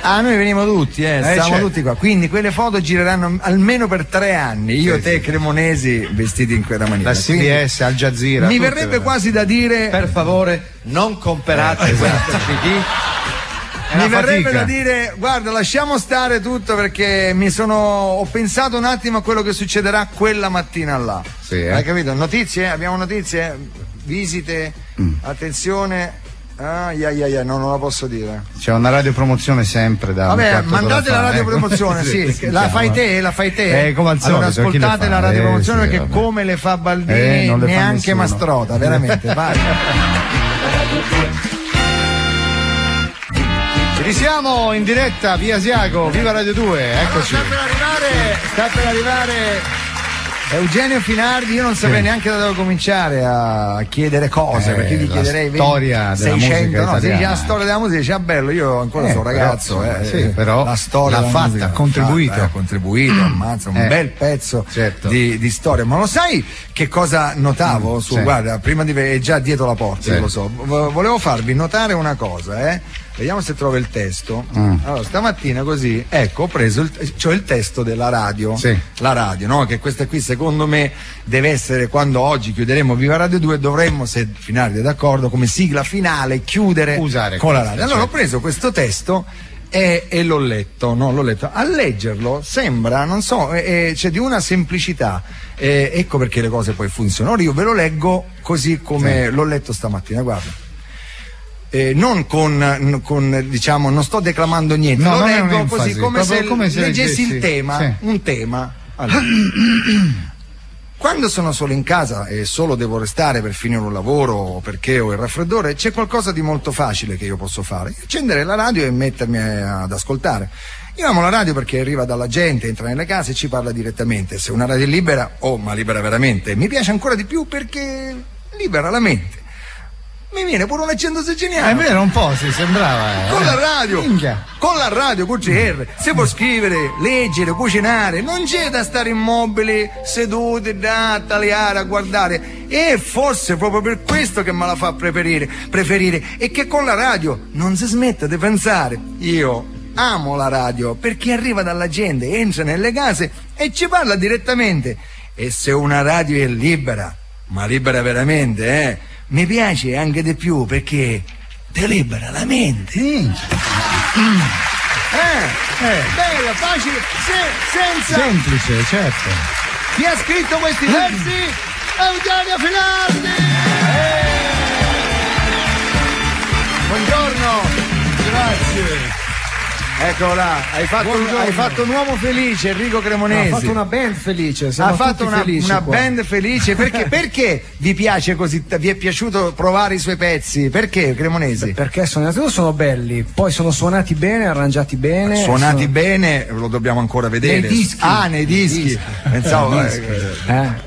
Noi veniamo tutti, stiamo tutti qua. Quindi quelle foto gireranno almeno per 3 anni. Io, te, Cremonesi, vestiti in quella maniera. La CBS, Al Jazeera. Mi verrebbe quasi da dire: per favore, non comprate questo CD. Mi verrebbe da dire: guarda, lasciamo stare tutto perché ho pensato un attimo a quello che succederà quella mattina là. Hai capito? Notizie? Abbiamo notizie? Visite? Attenzione. No, non la posso dire. C'è una radiopromozione sempre da. Vabbè, mandate la radiopromozione, sì. La fai te. Come al solito. Allora, ascoltate la radiopromozione perché vabbè. Come le fa Baldini, non le fa neanche nessuno. Mastrota, veramente. Vai. Risiamo in diretta via Asiago, viva Radio 2, eccoci. Sta per arrivare Eugenio Finardi. Io non saprei neanche da dove cominciare a chiedere cose, perché gli chiederei la storia della 600, musica italiana. la storia della musica, dice bello, io ancora sono ragazzo, però la storia l'ha della fatta, musica, ha contribuito. ha contribuito, ammazza, un bel pezzo di storia. Ma lo sai che cosa notavo? Guarda, prima di è già dietro la porta, io lo so. Volevo farvi notare una cosa, Vediamo se trovo il testo. Allora, stamattina così, ecco, ho preso il testo della radio. La radio, no? Che questa qui secondo me deve essere, quando oggi chiuderemo Viva Radio 2, dovremmo, se Finardi è d'accordo, come sigla finale chiudere con la radio. Allora ho preso questo testo e l'ho letto, no? L'ho letto. A leggerlo sembra, non so, c'è di una semplicità. Ecco perché le cose poi funzionano. Ora io ve lo leggo così come l'ho letto stamattina, guarda. Non con diciamo, non sto declamando niente, lo leggo così come se leggessi il tema, un tema. Allora. Quando sono solo in casa e solo devo restare per finire un lavoro o perché ho il raffreddore, c'è qualcosa di molto facile che io posso fare: accendere la radio e mettermi ad ascoltare. Io amo la radio perché arriva dalla gente, entra nelle case e ci parla direttamente. Se una radio è libera, ma libera veramente, mi piace ancora di più perché libera la mente. Mi viene pure un accento siciliano. È vero, un po', sembrava. Con la radio. Minchia. Con la radio, con GR. Se può scrivere, leggere, cucinare, non c'è da stare immobili, seduti, da tagliare, a guardare. E forse proprio per questo che me la fa preferire. E che con la radio non si smette di pensare. Io amo la radio perché arriva dalla gente, entra nelle case e ci parla direttamente. E se una radio è libera, ma libera veramente, mi piace anche di più perché te libera la mente. Bella, facile, senza. Semplice, certo. Chi ha scritto questi versi? Eugenio Finardi! Buongiorno, grazie. Eccolo là, hai fatto un uomo felice, Enrico Cremonesi. Ha fatto una band felice. Ha fatto una band felice. Perché vi piace così? Vi è piaciuto provare i suoi pezzi? Perché, Cremonesi? Perché innanzitutto sono belli, poi sono suonati bene, arrangiati bene. Suonati bene, lo dobbiamo ancora vedere. Nei dischi. Nei dischi. Pensavo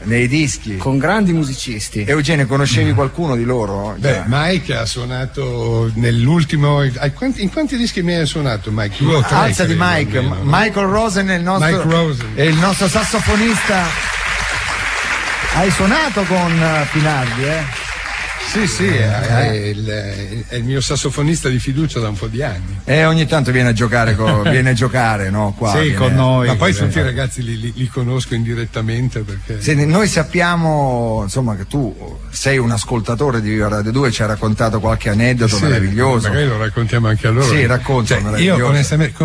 nei dischi. Con grandi musicisti. Eugenio, conoscevi qualcuno di loro? Beh, Mike ha suonato nell'ultimo. In quanti dischi mi hai suonato, Mike? Alza di Mike, Michael Rosen è il nostro sassofonista. Hai suonato con Finardi, Sì, è il mio sassofonista di fiducia da un po' di anni. Ogni tanto viene a giocare, no? Qua sì, viene, con noi. Ma poi tutti i ragazzi li conosco indirettamente perché. Senti, noi sappiamo, insomma, che tu sei un ascoltatore di Viva Radio 2, ci hai raccontato qualche aneddoto meraviglioso. Magari lo raccontiamo anche a loro. Sì, racconta. Io onestamente,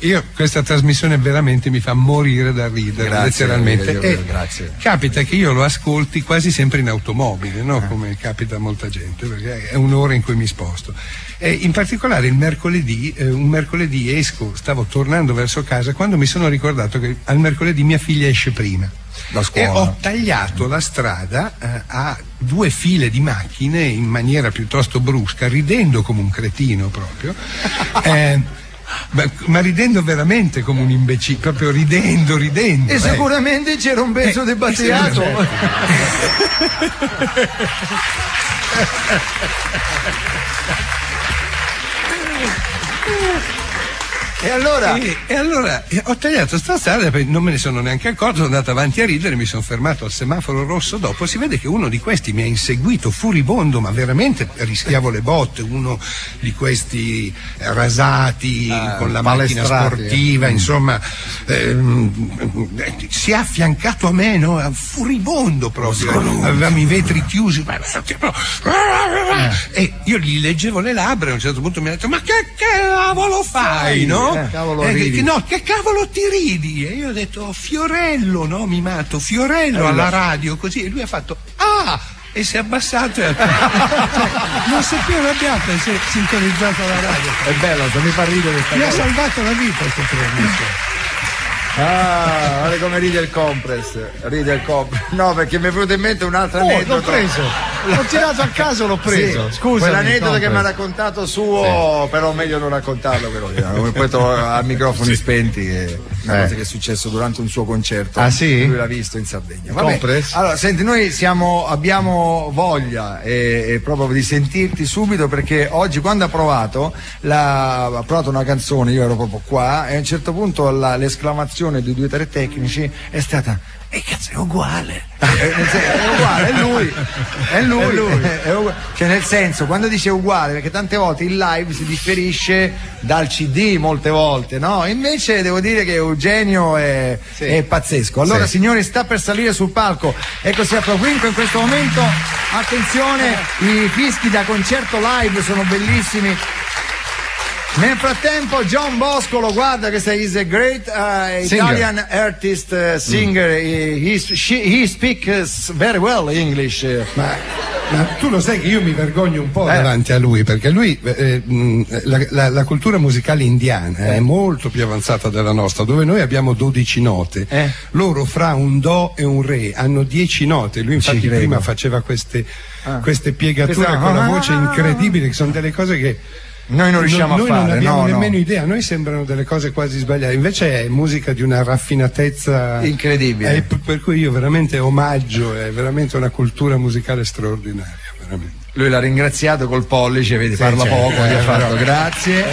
io questa trasmissione veramente mi fa morire da ridere, letteralmente. Grazie. Capita che io lo ascolti quasi sempre in automobile, no? Come capita a molta gente, perché è un'ora in cui mi sposto. In particolare un mercoledì stavo tornando verso casa quando mi sono ricordato che al mercoledì mia figlia esce prima. E ho tagliato la strada a 2 file di macchine in maniera piuttosto brusca, ridendo come un cretino proprio. Ma ridendo veramente come un imbecille, proprio ridendo. E sicuramente c'era un pezzo di battiato. E allora ho tagliato sta strada, non me ne sono neanche accorto, sono andato avanti a ridere, mi sono fermato al semaforo rosso, dopo si vede che uno di questi mi ha inseguito furibondo, ma veramente rischiavo le botte, uno di questi rasati con la macchina sportiva, insomma, si è affiancato a me, no? Furibondo proprio, avevamo i vetri chiusi, e io gli leggevo le labbra, a un certo punto mi ha detto: ma che cavolo fai, no? Che cavolo ti ridi? E io ho detto: Fiorello, no? Mimato, Fiorello alla radio, così, e lui ha fatto: e si è abbassato e non si è più arrabbiato e si è sintonizzato alla radio. È bello, mi fa ridere. Mi ha salvato la vita questo premio. Ah, guarda come ride il Compress. No, perché mi è venuto in mente un altro aneddoto. L'ho preso, l'ho tirato a caso, l'ho preso. Sì, scusa. Quell'aneddoto che mi ha raccontato suo, sì. Però meglio non raccontarlo, però poi a microfoni spenti, che è una cosa che è successo durante un suo concerto. Ah sì? Lui l'ha visto in Sardegna. Compress. Allora, senti, noi abbiamo voglia proprio di sentirti subito, perché oggi quando ha provato una canzone, io ero proprio qua, e a un certo punto l'esclamazione di 2 o 3 tecnici è stata: cazzo, è uguale. È uguale, è lui. Cioè, nel senso, quando dice uguale, perché tante volte il live si differisce dal CD, molte volte, no? Invece devo dire che Eugenio è pazzesco. Allora, signori, sta per salire sul palco. Ecco, si apre in questo momento. Attenzione, i fischi da concerto live sono bellissimi. Nel frattempo John Bosco, lo guarda, che is a great Italian artist, singer. He speaks very well English. Ma tu lo sai che io mi vergogno un po' davanti a lui, perché lui la cultura musicale indiana è molto più avanzata della nostra, dove noi abbiamo 12 note. Loro fra un do e un re hanno 10 note. Lui infatti prima faceva queste piegature con la voce incredibile, che sono delle cose che noi non riusciamo a fare. Noi non abbiamo nemmeno idea, a noi sembrano delle cose quasi sbagliate, invece è musica di una raffinatezza incredibile. Per cui io veramente omaggio, è veramente una cultura musicale straordinaria, veramente. Lui l'ha ringraziato col pollice, vedi, parla poco, gli ha fatto grazie.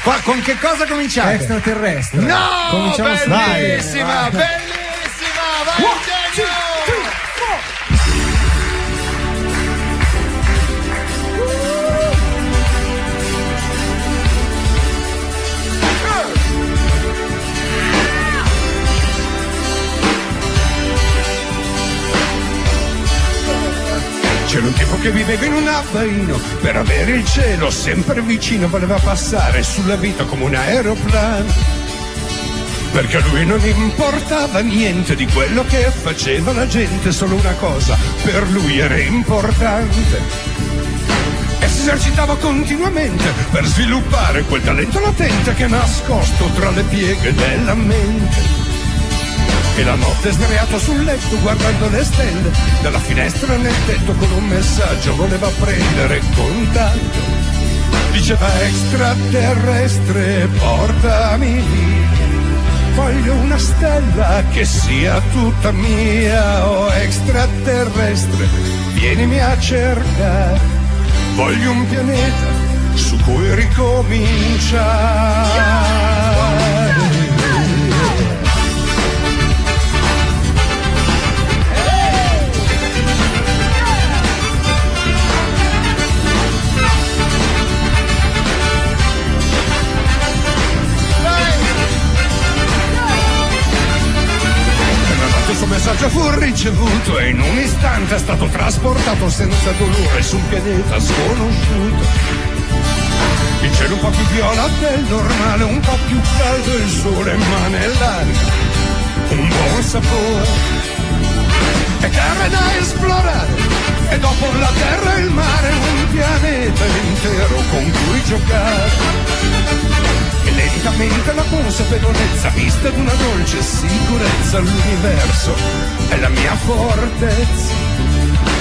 Qua, con che cosa cominciate? Extraterrestre. No! Bellissima, vai Eugenio! C'era un tipo che viveva in un abbaino, per avere il cielo sempre vicino voleva passare sulla vita come un aeroplano, perché a lui non importava niente di quello che faceva la gente, solo una cosa per lui era importante, e si esercitava continuamente per sviluppare quel talento latente che è nascosto tra le pieghe della mente. E la notte sdraiato sul letto guardando le stelle dalla finestra nel tetto con un messaggio voleva prendere contatto. Diceva: extraterrestre, portami lì, voglio una stella che sia tutta mia. Oh extraterrestre, vienimi a cercare, voglio un pianeta su cui ricominciare. Il suo messaggio fu ricevuto e in un istante è stato trasportato senza dolore su un pianeta sconosciuto. Il cielo un po' più viola del normale, un po' più caldo, il sole emana l'aria, un buon sapore. E terre da esplorare, e dopo la terra e il mare un pianeta intero con cui giocare. E lentamente la consapevolezza vista d'una dolce sicurezza, l'universo è la mia fortezza.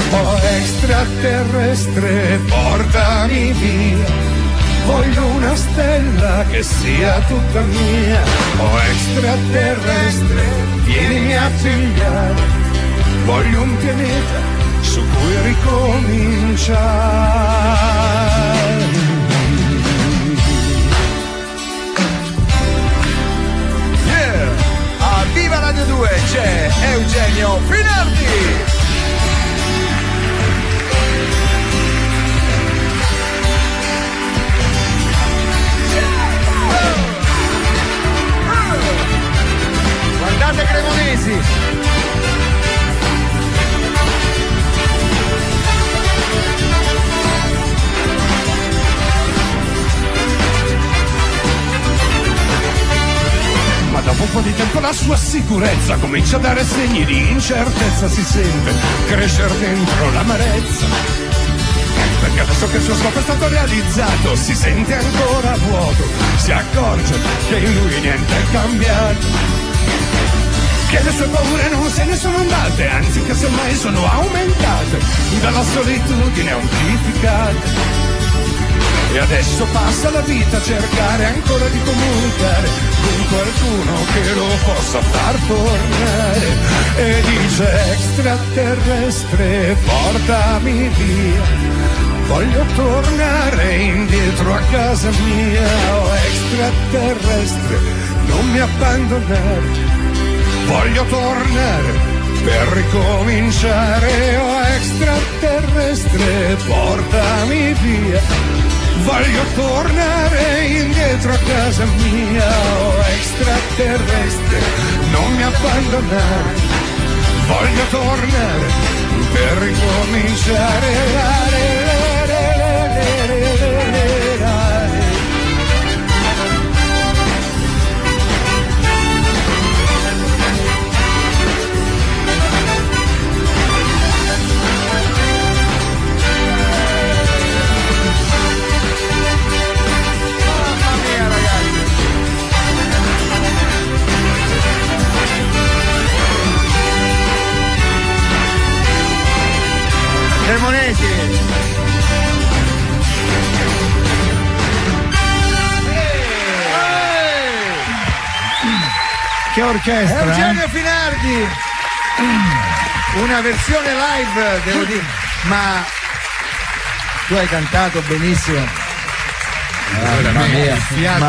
Oh extraterrestre, portami via, voglio una stella che sia tutta mia. Oh extraterrestre, vienimi a pigliare, voglio un pianeta su cui ricominciare. Viva Radio 2, c'è Eugenio Finardi! Guardate Cremonesi! la sua sicurezza comincia a dare segni di incertezza, si sente crescere dentro l'amarezza, perché adesso che il suo scopo è stato realizzato si sente ancora vuoto, si accorge che in lui niente è cambiato, che le sue paure non se ne sono andate, anzi che semmai sono aumentate dalla solitudine amplificata. E adesso passa la vita a cercare ancora di comunicare con qualcuno che lo possa far tornare. E dice: extraterrestre, portami via, voglio tornare indietro a casa mia. Oh, extraterrestre, non mi abbandonare, voglio tornare per ricominciare. Oh, extraterrestre, portami via, voglio tornare indietro a casa mia. Oh, extraterrestre, non mi abbandonare, voglio tornare per ricominciare. Cremonesi. Che orchestra! Eugenio Finardi. Una versione live, devo dire, ma tu hai cantato benissimo. Mamma mia,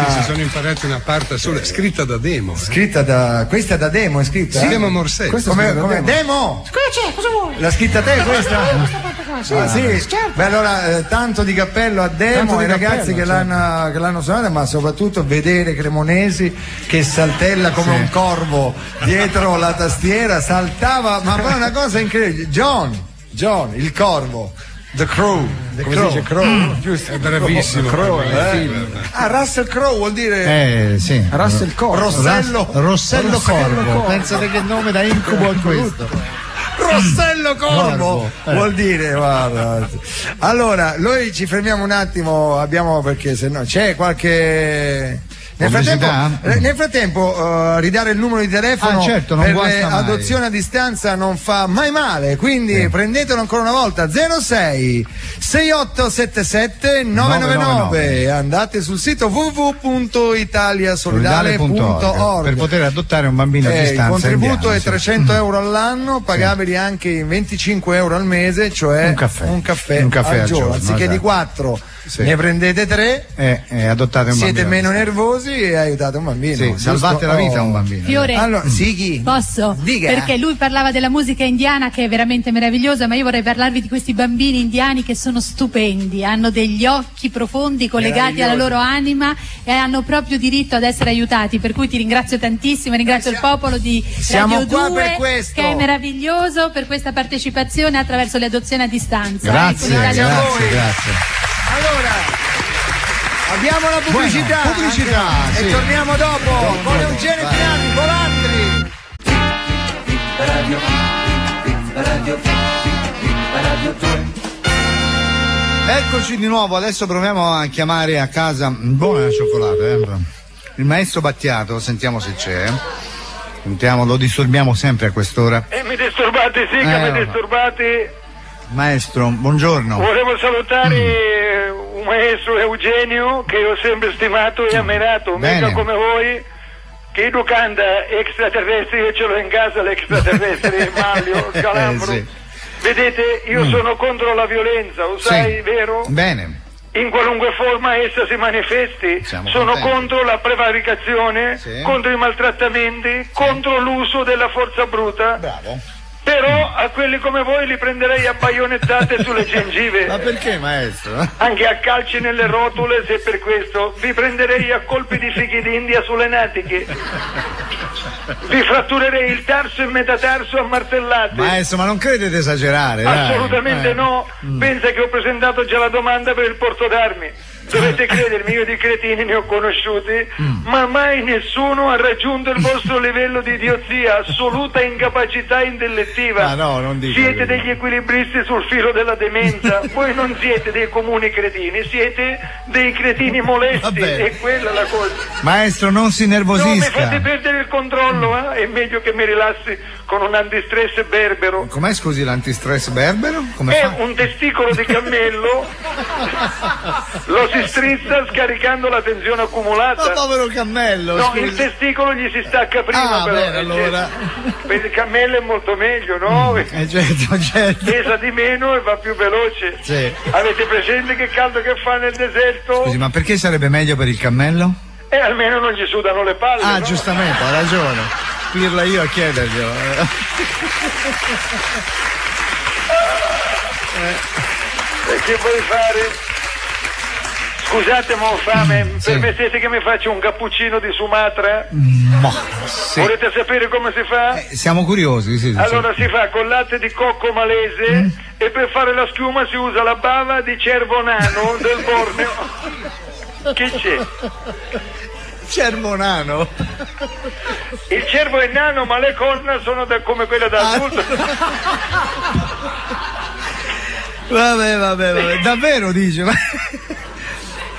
si sono imparati una parte sola, scritta da Demo. Questa è da Demo, è scritta? Sì, Demo Morsetti. Come Demo? Cosa c'è? Cosa vuoi? L'ha scritta te questa? Sì. Beh, allora tanto di cappello a Demo, ai ragazzi che l'hanno suonata, ma soprattutto vedere Cremonesi che saltella come un corvo dietro la tastiera, saltava, ma poi una cosa incredibile. John, il corvo. The Crow, dice Crow, giusto? È bravissimo. Russell Crowe vuol dire sì. Russell Corvo. Rossello Corvo. Pensate che nome da incubo è questo. Rossello Corvo vuol dire, guarda. Allora, noi ci fermiamo un attimo, perché se no c'è qualche. Nel frattempo ridare il numero di telefono certo, non per guasta mai. adozioni a distanza non fa mai male, quindi prendetelo ancora una volta. 06 6877 999. Andate sul sito www.italiasolidale.org per poter adottare un bambino a distanza. Il contributo indiano, è 300 euro all'anno, pagabili anche in 25 euro al mese, cioè un caffè al giorno. Anziché di 4 ne prendete 3 e adottate un siete bambino. meno nervosi e aiutate un bambino. Salvate la vita a un bambino. Fiore, allora, Sighi, posso? Diga. Perché lui parlava della musica indiana che è veramente meravigliosa, ma io vorrei parlarvi di questi bambini indiani che sono stupendi, hanno degli occhi profondi collegati alla loro anima e hanno proprio diritto ad essere aiutati, per cui ti ringrazio tantissimo, ringrazio il popolo di Radio 2 che è meraviglioso per questa partecipazione attraverso le adozioni a distanza. Grazie. Allora, abbiamo la pubblicità, e torniamo dopo con Eugenio Finardi, Volandri. Eccoci di nuovo, adesso proviamo a chiamare a casa. Buona la cioccolata, il maestro Battiato, sentiamo se c'è. Sentiamo, lo disturbiamo sempre a quest'ora. Mi disturbate, sì, che mi disturbate. Maestro, buongiorno. Volevo salutare un maestro Eugenio che ho sempre stimato e ammirato, mica come voi che tu canta extraterrestri, io ce l'ho in casa l'extraterrestre, Maglio, Scalambro. Vedete, io sono contro la violenza, lo sai, vero? Bene. In qualunque forma essa si manifesti, sono contro la prevaricazione, contro i maltrattamenti, contro l'uso della forza bruta. Bravo. Però a quelli come voi li prenderei a baionettate sulle gengive. Ma perché, maestro? Anche a calci nelle rotule, se per questo. Vi prenderei a colpi di fichi d'India sulle natiche. Vi fratturerei il tarso e metatarso a martellate. Maestro, ma non credete esagerare? Assolutamente no. Pensa che ho presentato già la domanda per il porto d'armi. Dovete credermi, io di cretini ne ho conosciuti, ma mai nessuno ha raggiunto il vostro livello di idiozia, assoluta incapacità intellettiva. No, non dico. Siete degli equilibristi sul filo della demenza. Voi non siete dei comuni cretini, siete dei cretini molesti. E quella è la cosa. Maestro, non si nervosisca. No, mi fate perdere il controllo, È meglio che mi rilassi con un antistress berbero. Com'è, scusi, l'antistress berbero? Come È fa? un testicolo di cammello, lo si strizza scaricando la tensione accumulata. Ma povero cammello! No, scusi. il testicolo gli si stacca prima, però. Bene, allora. Per il cammello è molto meglio, no? Certo. Pesa di meno e va più veloce. Sì. Avete presente che caldo che fa nel deserto? Scusi, ma perché sarebbe meglio per il cammello? E almeno non gli sudano le palle. Ah, no? giustamente, ha ragione. Pirla io a chiederglielo. E che vuoi fare? Scusate, ma ho fame. Permettete che mi faccia un cappuccino di Sumatra? Sì. Volete sapere come si fa? Siamo curiosi, sì. Allora si fa con latte di cocco malese e per fare la schiuma si usa la bava di cervo nano del Borneo. Che c'è? Cervo nano? Il cervo è nano, ma le corna sono come quelle da adulto. Vabbè. Davvero dice?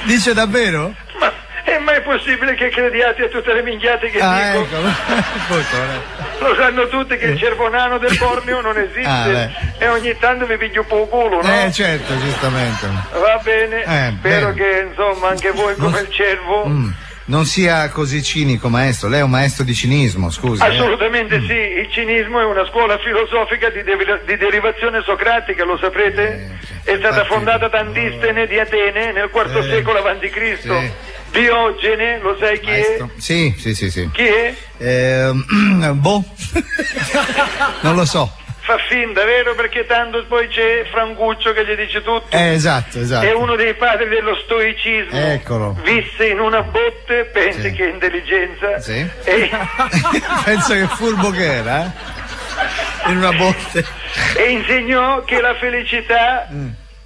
Dice davvero? Ma è mai possibile che crediate a tutte le minchiate che dico? Ecco. Lo sanno tutti che il cervo nano del Borneo non esiste e ogni tanto mi piglio un po' il culo, no? Certo, giustamente. Va bene, spero bene. che insomma anche voi come il cervo Non sia così cinico, maestro. Lei è un maestro di cinismo, scusi. Assolutamente sì, il cinismo è una scuola filosofica di derivazione socratica, lo saprete? È stata fondata da Antistene di Atene nel IV secolo a.C. Diogene, lo sai chi Maestro. è? Sì. Chi è? Boh. Non lo so. Fa finta, vero? Perché tanto poi c'è Franguccio che gli dice tutto. Esatto. È uno dei padri dello stoicismo. Eccolo. Visse in una botte, pensi che intelligenza. Sì. E... Penso che furbo che era, in una botte. E insegnò che la felicità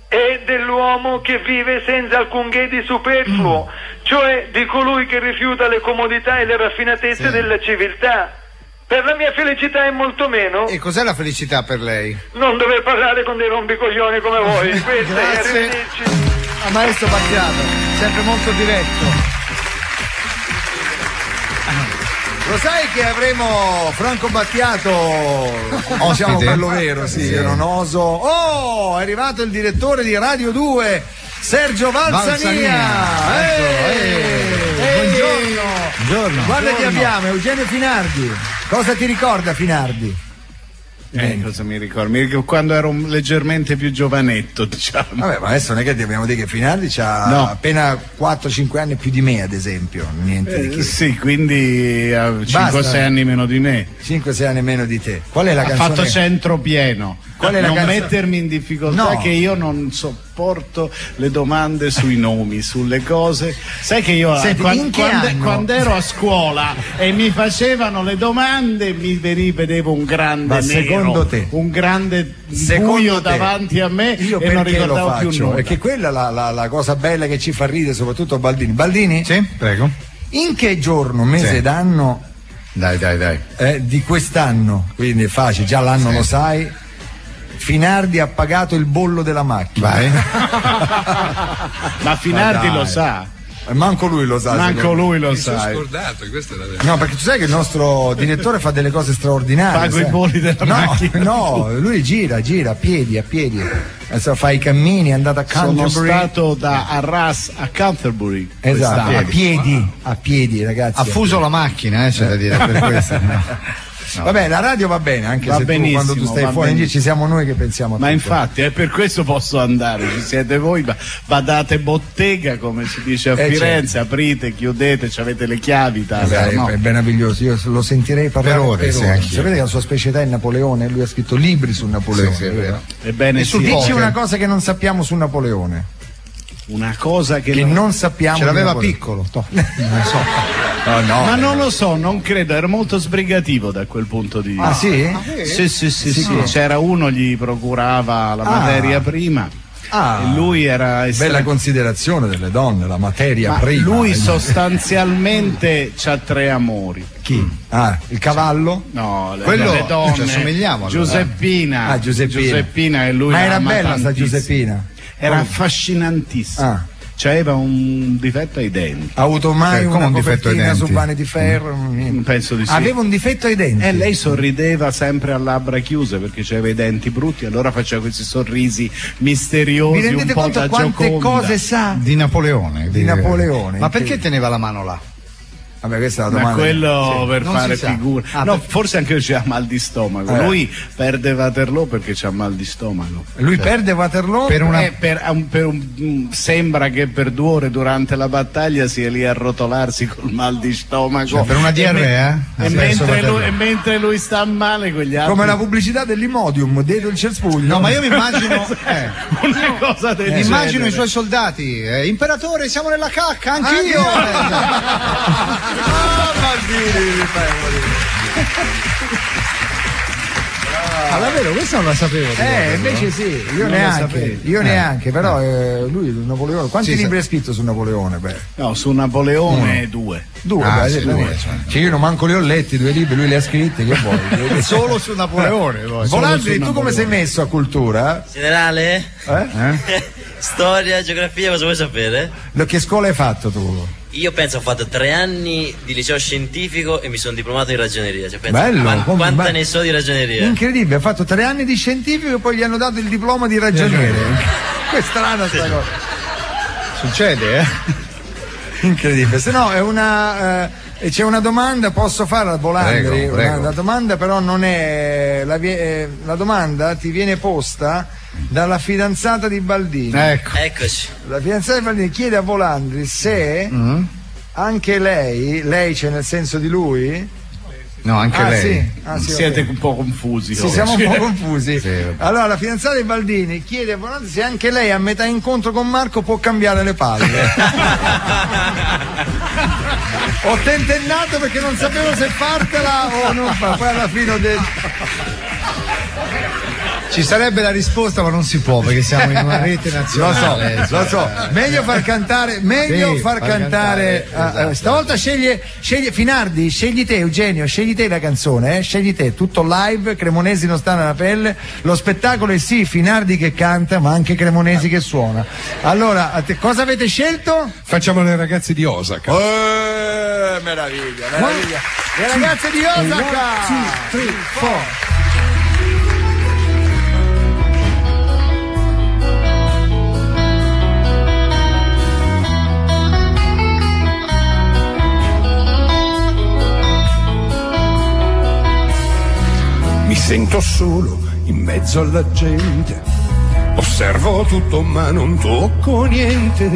è dell'uomo che vive senza alcunché di superfluo, cioè di colui che rifiuta le comodità e le raffinatezze della civiltà. Per la mia felicità è molto meno. E cos'è la felicità per lei? Non dover parlare con dei rompicoglioni come voi. Questo è, arrivederci. Maestro Battiato, sempre molto diretto. Lo sai che avremo Franco Battiato, diciamo quello vero, sì, io non oso. Oh, è arrivato il direttore di Radio 2, Sergio Valsania. Buongiorno. Guarda chi abbiamo, Eugenio Finardi. Cosa ti ricorda Finardi? Cosa mi ricordo? Mi ricordo quando ero leggermente più giovanetto, diciamo. Vabbè, ma adesso non è che dobbiamo dire che Finardi ha appena 4-5 anni più di me, ad esempio. Niente di che. Sì, quindi ha 5-6 anni meno di me. 5-6 anni meno di te. Qual è la canzone? Ha fatto centro pieno. Qual è la non canzone? mettermi in difficoltà, che io non sopporto le domande sui nomi, sulle cose. Sai che io Senti, quando ero a scuola e mi facevano le domande mi vedevo un grande nero, secondo te? un grande buio davanti a me e non ricordavo più nulla. Perché quella è la cosa bella che ci fa ridere, soprattutto Baldini. Baldini? Sì, prego. In che giorno, mese d'anno? Dai. Di quest'anno, quindi è facile, già l'anno lo sai. Finardi ha pagato il bollo della macchina. Vai. Ma Finardi lo sa. Manco lui lo sa. Manco lui lo Mi sa. sono scordato, questa è la verità. No, perché tu sai che il nostro direttore fa delle cose straordinarie. Pago i bolli della macchina. No, lui gira a piedi. Adesso fa i cammini, è andato a Canterbury. Sono stato da Arras a Canterbury. Esatto, a piedi, ragazzi. Ha fuso la macchina, c'è da dire per questo. No. Vabbè, la radio va bene, anche va se quando tu stai fuori benissimo. ci siamo noi che pensiamo a ma tutto. infatti è per questo posso andare, ci siete voi, badate bottega come si dice a Firenze, certo. Aprite, chiudete, avete le chiavi no? È meraviglioso, io lo sentirei parlare per ore. Sapete che la sua specialità è Napoleone, lui ha scritto libri su Napoleone, sì, è vero. Ebbene sì. Dici una cosa che non sappiamo su Napoleone. Una cosa che non sappiamo. Ce l'aveva piccolo. Non so. Ma non lo so, non credo, era molto sbrigativo da quel punto di vista. Ah sì? Sì. C'era uno, gli procurava la materia prima. E lui era bella considerazione delle donne, la materia prima. Lui sostanzialmente c'ha 3 amori. Chi? Il cavallo? No, quello le donne. ci assomigliamo. Giuseppina. Giuseppina e lui. Ma era bella tantissimo. sta Giuseppina? Era affascinantissima. C'aveva un difetto ai denti. Ha avuto mai come una copertina su Vanity Fair? Penso di sì. Aveva un difetto ai denti. E lei sorrideva sempre a labbra chiuse perché aveva i denti brutti, allora faceva questi sorrisi misteriosi. Vi rendete un po' conto da quante Gioconda. cose sa? Di Napoleone. Di Napoleone. Ma perché teneva la mano là? Vabbè, questa è la domanda. Ma quello per non fare si sa. figure. No, forse anche lui c'ha mal di stomaco. Lui perde Waterloo perché c'ha mal di stomaco. Lui perde Waterloo sembra che per 2 ore durante la battaglia sia lì a rotolarsi col mal di stomaco. Cioè, per una diarrea? E mentre lui sta male, quegli altri. Come la pubblicità dell'Imodium dietro il cespuglio. No, ma io mi immagino una cosa del genere. immagino i suoi soldati. Imperatore, siamo nella cacca, anch'io. Davvero, questo non la sapevo. Invece sì, io neanche, però lui Napoleone, quanti libri ha scritto su Napoleone? No, su Napoleone 2. Io non manco li ho letti, 2 libri, lui li ha scritti, che vuoi? Solo su Napoleone. Volandri, tu come sei messo a cultura? Generale? Storia, geografia, cosa vuoi sapere? Che scuola hai fatto tu? Io penso ho fatto 3 anni di liceo scientifico e mi sono diplomato in ragioneria. Cioè, penso, bello, quanta ne so di ragioneria? Incredibile, ha fatto 3 anni di scientifico e poi gli hanno dato il diploma di ragioniere. Che strana sta cosa. Succede, Incredibile. Se no è una c'è una domanda, posso farla, Volandri? Prego. La domanda però non è la domanda ti viene posta dalla fidanzata di Baldini. Eccoci. La fidanzata di Baldini chiede a Volandri se anche lei c'è nel senso di lui? No, anche lei. Sì, siete un po' confusi. Sì, siamo un po' confusi. Allora la fidanzata di Baldini chiede a Volandri se anche lei a metà incontro con Marco può cambiare le palle. Ho tentennato perché non sapevo se fartela o non fartela, poi alla fine ho detto. Ci sarebbe la risposta, ma non si può perché siamo in una rete nazionale. Lo so. Meglio far cantare, stavolta sceglie Finardi, scegli te Eugenio, scegli te la canzone, scegli te, tutto live, Cremonesi non sta nella pelle, lo spettacolo è sì Finardi che canta, ma anche Cremonesi che suona. Allora, cosa avete scelto? Facciamo le ragazze di Osaka. Meraviglia. Le ragazze di Osaka. 1, 2, 3, 4. Mi sento solo in mezzo alla gente, osservo tutto ma non tocco niente,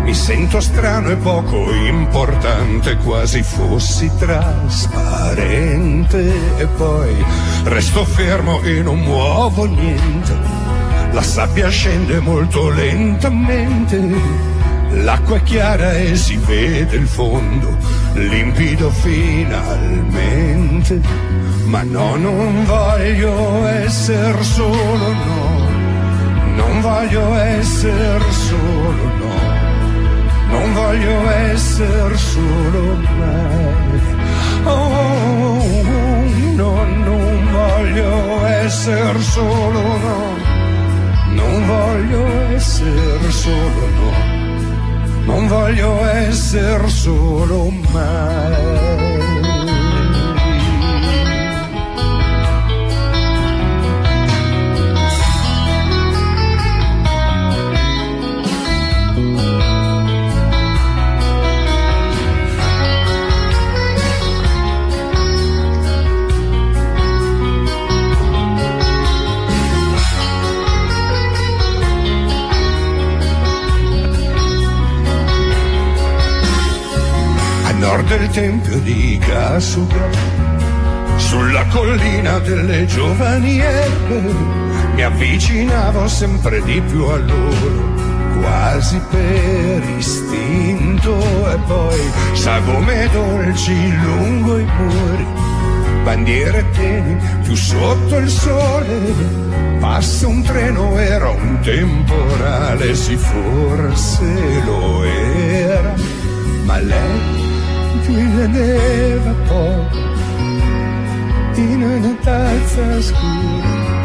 mi sento strano e poco importante, quasi fossi trasparente, e poi resto fermo e non muovo niente, la sabbia scende molto lentamente, l'acqua è chiara e si vede il fondo, limpido finalmente, ma no, non voglio essere solo, no, non voglio essere solo, no, non voglio essere solo mai, oh, no, non voglio essere solo, no, non voglio essere solo, no, non voglio essere solo mai. Nord del tempio di Kasuga, sulla collina delle giovani erbe, mi avvicinavo sempre di più a loro, quasi per istinto, e poi sagome dolci lungo i muri, bandiere teni più sotto il sole. Passa un treno, era un temporale, sì forse lo era, ma lei diveneva poco in una tazza scura,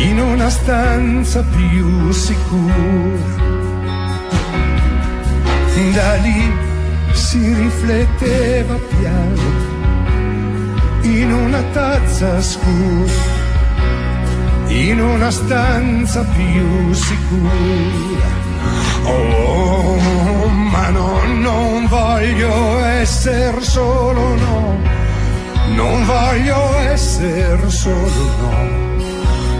in una stanza più sicura. Da lì si rifletteva piano in una tazza scura, in una stanza più sicura. Oh, ma no, non voglio essere solo, no, non voglio essere solo, no,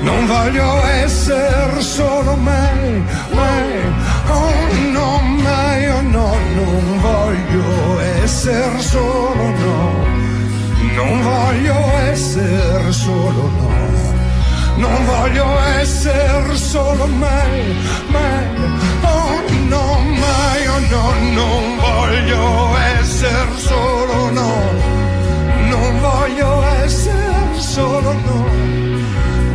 non voglio essere solo mai, mai, oh no, mai, oh no, non voglio essere solo, no, non voglio essere solo, no, non voglio essere solo mai, mai, oh no, mai, oh no, non voglio essere solo, no, non voglio essere solo, no,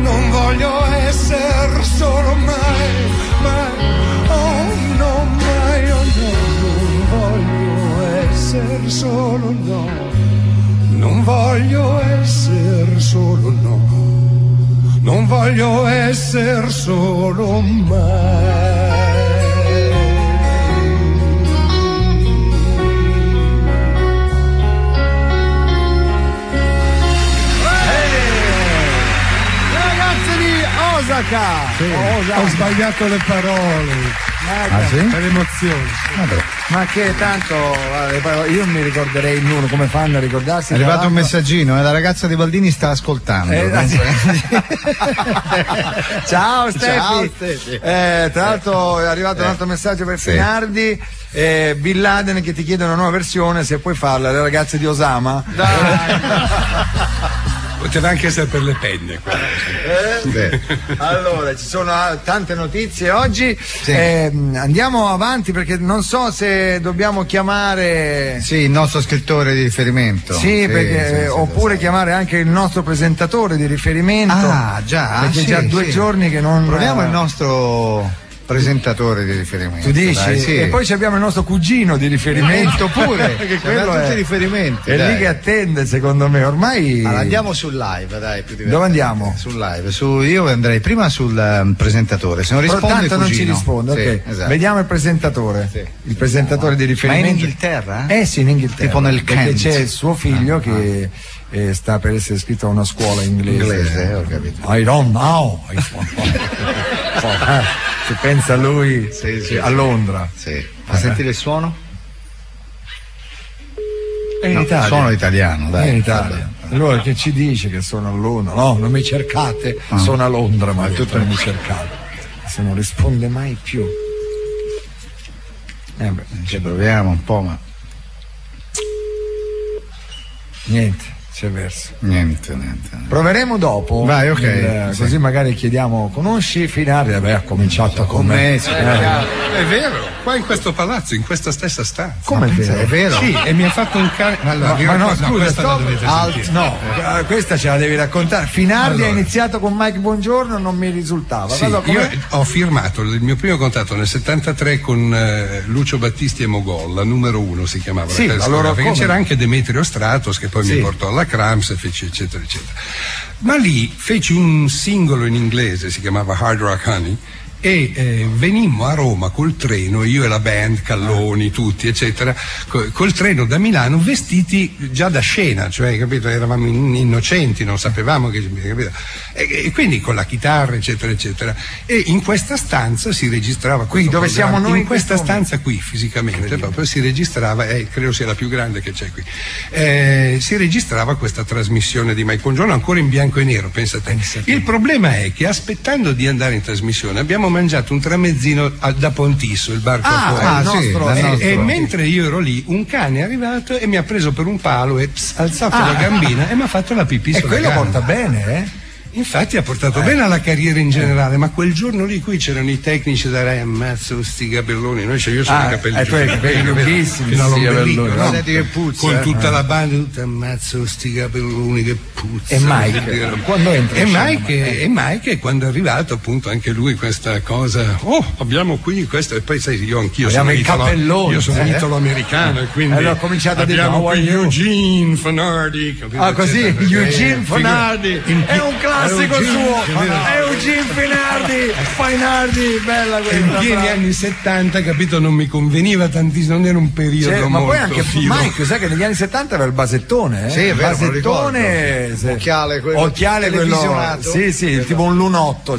non voglio essere solo mai, mai, oh no, mai, oh no, non voglio essere solo, no, non voglio essere solo, no, non voglio essere solo mai. Osaka. Sì, Osaka. ho sbagliato le parole. Sì? Per emozione. Vabbè. Ma che tanto io non mi ricorderei il numero, come fanno a ricordarsi? È arrivato un messaggino, la ragazza di Baldini sta ascoltando. Ciao Stefi. Ciao, Stefi. Tra l'altro è arrivato un altro messaggio per Finardi. Bin Laden che ti chiede una nuova versione, se puoi farla, le ragazze di Osama. Poteva anche essere per le penne. Allora, ci sono tante notizie oggi. Andiamo avanti perché non so se dobbiamo chiamare il nostro scrittore di riferimento. Oppure chiamare anche il nostro presentatore di riferimento. Ah, già. Perché già 2 giorni che non. Proviamo il nostro presentatore di riferimento. Tu dici? Dai, sì. E poi abbiamo il nostro cugino di riferimento pure. Che quello tutti i riferimenti. È lì che attende, secondo me. Ormai. Allora, andiamo sul live, dai, più divertente. Dove andiamo? Sul live. Io andrei prima sul presentatore. Se non risponde il cugino. Non ci risponde, ok. Esatto. Vediamo il presentatore. Sì. Il presentatore di riferimento. Ma in Inghilterra? Sì, in Inghilterra. Tipo nel Kent. Perché c'è il suo figlio che sta per essere iscritto a una scuola inglese. Ho capito. I don't know. Si pensa a lui a Londra. Sì. A sentire il suono? È in Italia. Suono italiano, dai. È in Italia. Allora che ci dice che sono a Londra? No, non mi cercate, sono a Londra, ma tutto non mi cercate. Se non risponde mai più. Ci proviamo un po', ma. Niente. C'è verso. Niente. Proveremo dopo. Vai, ok. Così magari chiediamo, conosci Finardi? Ha cominciato con me. È vero, qua in questo palazzo, in questa stessa stanza. Come è vero? Sì, e mi ha fatto un questa ce la devi raccontare. Finardi ha iniziato con Mike Buongiorno, non mi risultava. Sì, io ho firmato il mio primo contatto nel 73 con Lucio Battisti e Mogolla, numero 1 si chiamava. Sì, allora perché c'era anche Demetrio Stratos che poi mi portò alla Cramps e fece eccetera eccetera, ma lì feci un singolo in inglese, si chiamava Hard Rock Honey, e venimmo a Roma col treno, io e la band, Calloni, tutti eccetera, col treno da Milano, vestiti già da scena, cioè, capito, eravamo innocenti, non sapevamo che, capito? E quindi con la chitarra eccetera eccetera, e in questa stanza si registrava qui dove siamo noi, in questa stanza qui fisicamente proprio si registrava, credo sia la più grande che c'è qui, si registrava questa trasmissione di Mike Buongiorno ancora in bianco e nero, pensate. Il problema è che aspettando di andare in trasmissione abbiamo mangiato un tramezzino da Pontisso, il bar e mentre io ero lì un cane è arrivato e mi ha preso per un palo e alzato la gambina e mi ha fatto la pipì sulla quello gamba. porta bene, Infatti ha portato bene alla carriera in generale, ma quel giorno lì qui c'erano i tecnici da Rai, ammazzo sti capelloni, io sono i capelli tu hai i capelli lunghissimi, fino all'ombelico, no? Senti che puzza, con tutta la banda, tutta ammazzo sti capelloni che puzza. E Mike, quando entra? E Mike quando è arrivato appunto anche lui questa cosa, abbiamo qui questo, e poi sai anch'io sono italo-americano e quindi allora ho cominciato a dire abbiamo qui Eugene Fanardi, così Eugene Fanardi è un classico suo, Eugene Fanardi, bella questa. In pieni anni 70, capito, non mi conveniva tantissimo, non era un periodo ma molto poi anche figo. Mike, sai che negli anni 70 aveva il basettone, Sì, è vero, basettone, occhiale quello televisionato. Sì, tipo un lunotto,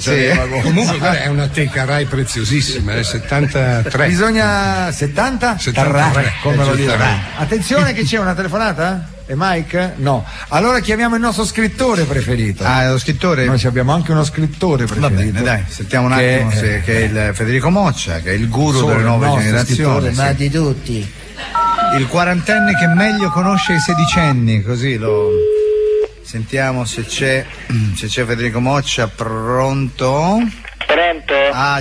Comunque è una teca Rai preziosissima, 73. Bisogna 73, come lo dire. Attenzione che c'è una telefonata? E Mike? No. Allora chiamiamo il nostro scrittore preferito. Lo scrittore? Noi abbiamo anche uno scrittore preferito. Va bene, dai, sentiamo un attimo che è il Federico Moccia, che è il guru delle nuove generazioni. Ma di tutti. Il quarantenne che meglio conosce i sedicenni, così lo sentiamo se c'è Federico Moccia, pronto? Pronto?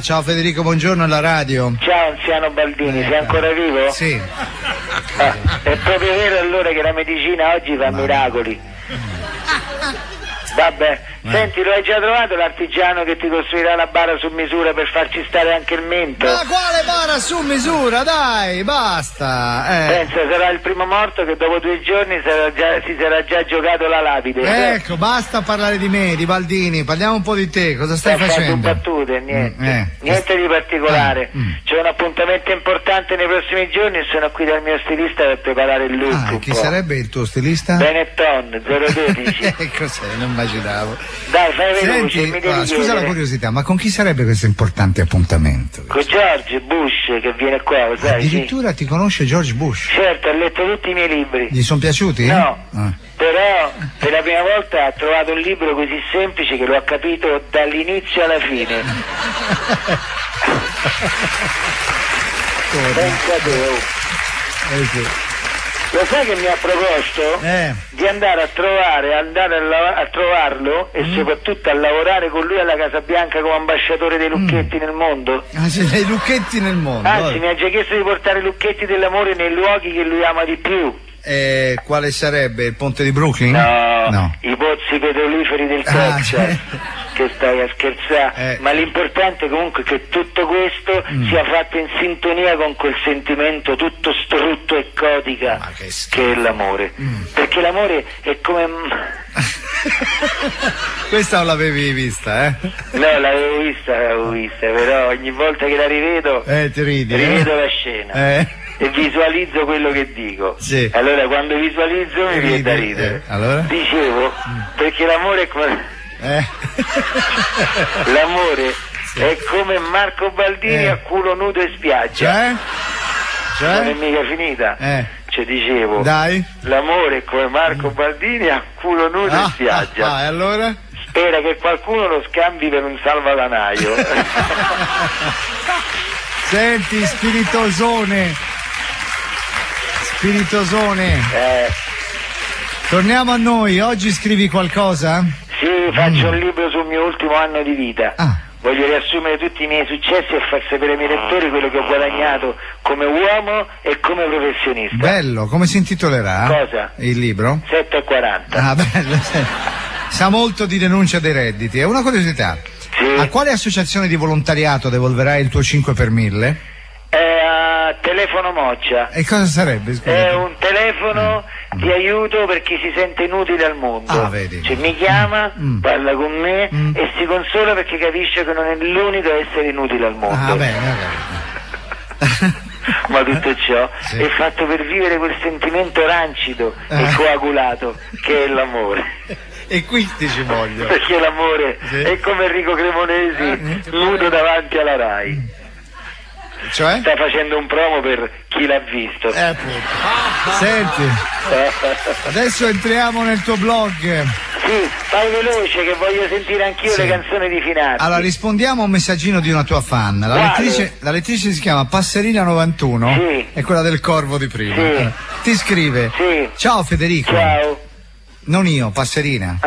Ciao Federico, buongiorno alla radio. Ciao anziano Baldini, sei ancora vivo? Sì. È proprio vero allora che la medicina oggi fa miracoli. Vabbè, senti, lo hai già trovato l'artigiano che ti costruirà la bara su misura per farci stare anche il mento? Ma quale bara su misura? Dai, basta! Pensa, sarà il primo morto che dopo 2 giorni si sarà già giocato la lapide. Ecco, basta parlare di me, di Baldini, parliamo un po' di te, cosa stai facendo? Battute, niente. Niente di particolare. C'è un appuntamento importante nei prossimi giorni e sono qui dal mio stilista per preparare il look. Chi sarebbe il tuo stilista? Benetton 012. Cos'è? Non immaginavo. Dai, fai veloce. Senti, scusa la curiosità, ma con chi sarebbe questo importante appuntamento? Con George Bush che viene qua, lo sai? Addirittura ti conosce George Bush? Certo, ha letto tutti i miei libri. Gli sono piaciuti? No, però per la prima volta ha trovato un libro così semplice che lo ha capito dall'inizio alla fine. Pensa a te. Lo sai che mi ha proposto? Di andare a trovarlo e soprattutto a lavorare con lui alla Casa Bianca come ambasciatore dei Lucchetti nel mondo. Dei Lucchetti nel mondo? Anzi, mi ha già chiesto di portare i Lucchetti dell'amore nei luoghi che lui ama di più. Quale sarebbe? Il ponte di Brooklyn? No. I pozzi petroliferi del Texas. Che stai a scherzare, ma l'importante comunque è che tutto questo sia fatto in sintonia con quel sentimento tutto strutto e codica che è l'amore, perché l'amore è come questa non l'avevi vista, No, l'avevo vista, però ogni volta che la rivedo ti ridi, rivedo la scena e visualizzo quello che dico. Allora quando visualizzo mi viene da ridere. Allora? Dicevo, perché l'amore è come l'amore è come Marco Baldini a culo nudo in spiaggia. Non è mica finita. Cioè dicevo, dai, l'amore è come Marco Baldini a culo nudo in spiaggia. E allora? Spera che qualcuno lo scambi per un salvadanaio. Senti, spiritosone. Torniamo a noi, oggi scrivi qualcosa? Sì, faccio un libro sul mio ultimo anno di vita. Voglio riassumere tutti i miei successi e far sapere ai miei lettori quello che ho guadagnato come uomo e come professionista. Bello, come si intitolerà? Cosa? Il libro? 7,40. Bello. Sa molto di denuncia dei redditi. È una curiosità. Sì. A quale associazione di volontariato devolverai il tuo 5 per 1000? Telefono Moccia. E cosa sarebbe? Scusa? È un telefono di aiuto per chi si sente inutile al mondo. Vedi. Cioè mi chiama, parla con me e si consola perché capisce che non è l'unico a essere inutile al mondo. Bene. Ma tutto ciò è fatto per vivere quel sentimento rancido e coagulato che è l'amore. E qui ci voglio. Perché l'amore è come Enrico Cremonesi nudo davanti alla Rai. Cioè? Sta facendo un promo per chi l'ha visto. Senti, adesso entriamo nel tuo blog. Sì, fai veloce che voglio sentire anch'io le canzoni di Finardi. Allora rispondiamo a un messaggino di una tua fan. La lettrice si chiama Passerina91, è quella del corvo di prima. Ti scrive: ciao Federico. Ciao. Non io, Passerina.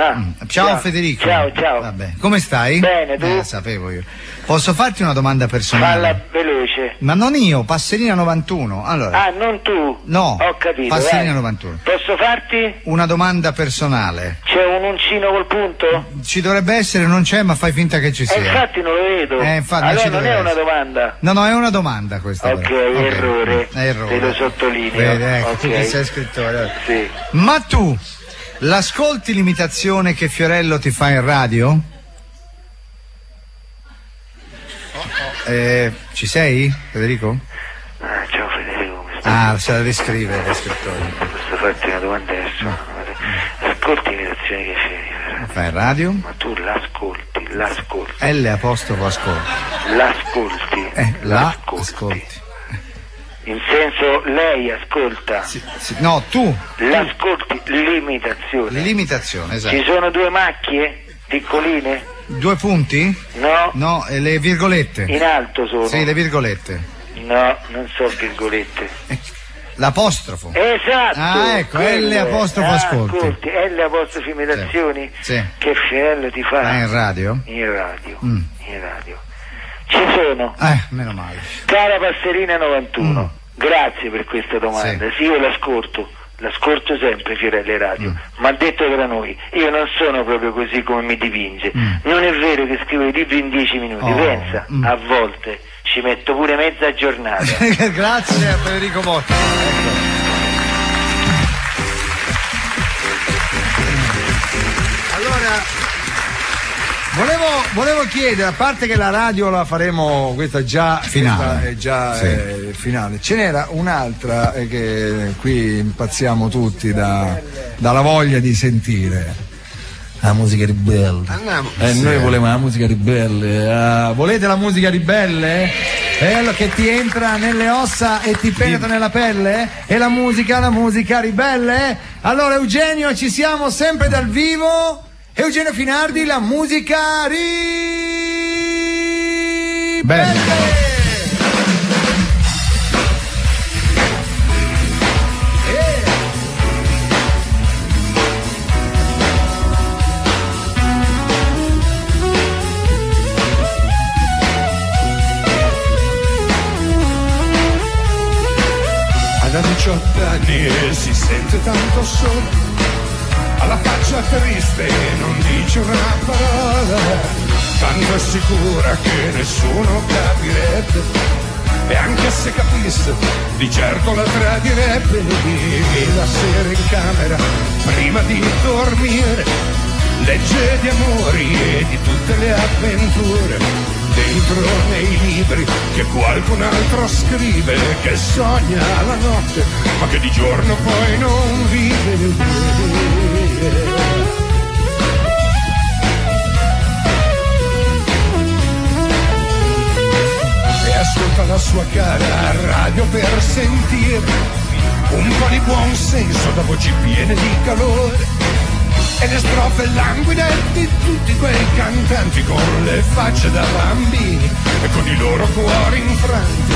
Ciao Federico. Ciao. Vabbè. Come stai? Bene, tu? Sapevo io. Posso farti una domanda personale? Falla veloce. Ma non io, Passerina 91. Allora. Non tu? No. Ho capito. Passerina 91. Posso farti? Una domanda personale. C'è un uncino col punto? Ci dovrebbe essere, non c'è, ma fai finta che ci sia. Infatti non lo vedo. Infatti allora non è una domanda. No, è una domanda questa. Ok, errore. Te lo sottolineo. Vede, ecco, tu che sei scrittore. Sì. Ma tu l'ascolti l'imitazione che Fiorello ti fa in radio? Ci sei, Federico? Ciao Federico. Se la riscrive lo scrittore. Posso farti una domanda adesso? No. Ascolti l'imitazione che fa in radio? Ma tu l'ascolti. L' ascolti. L'ascolti. In senso lei ascolta. No, tu. L'ascolti, l'imitazione. Esatto. Ci sono 2 macchie piccoline? 2 punti? No. No, le virgolette. In alto sono? Sì, le virgolette. No, non so virgolette. L'apostrofo. Esatto. Ecco, L' ascolti. L' imitazioni? Sì. Che Fiorello ti fa? In radio? In radio. Ci sono. Meno male. Cara Passerina 91, grazie per questa domanda. Sì, io l'ascolto sempre Fiorello radio, ma detto tra noi, io non sono proprio così come mi dipinge. Non è vero che scrivo i libri in 10 minuti, pensa, a volte ci metto pure mezza giornata. Grazie a Federico Botti. Allora volevo chiedere, a parte che la radio la faremo, questa già finale, finale, ce n'era un'altra che qui impazziamo tutti dalla voglia di sentire. La musica ribelle. Noi volevamo la musica ribelle. Volete la musica ribelle? Quello che ti entra nelle ossa e ti penetra nella pelle? E la musica ribelle? Allora Eugenio, ci siamo sempre dal vivo. Eugenio Finardi, la musica ribelle. Da 18 anni e si sente tanto solo, alla faccia triste non dice una parola, tanto è sicura che nessuno capirebbe, e anche se capisse di certo la tradirebbe. E la sera in camera prima di dormire legge di amori e di tutte le avventure dentro nei libri che qualcun altro scrive, che sogna la notte ma che di giorno poi non vive. E ascolta la sua cara radio per sentire un po' di buon senso da voci piene di calore, e le strofe languide di tutti quei cantanti con le facce da bambini e con i loro cuori infranti.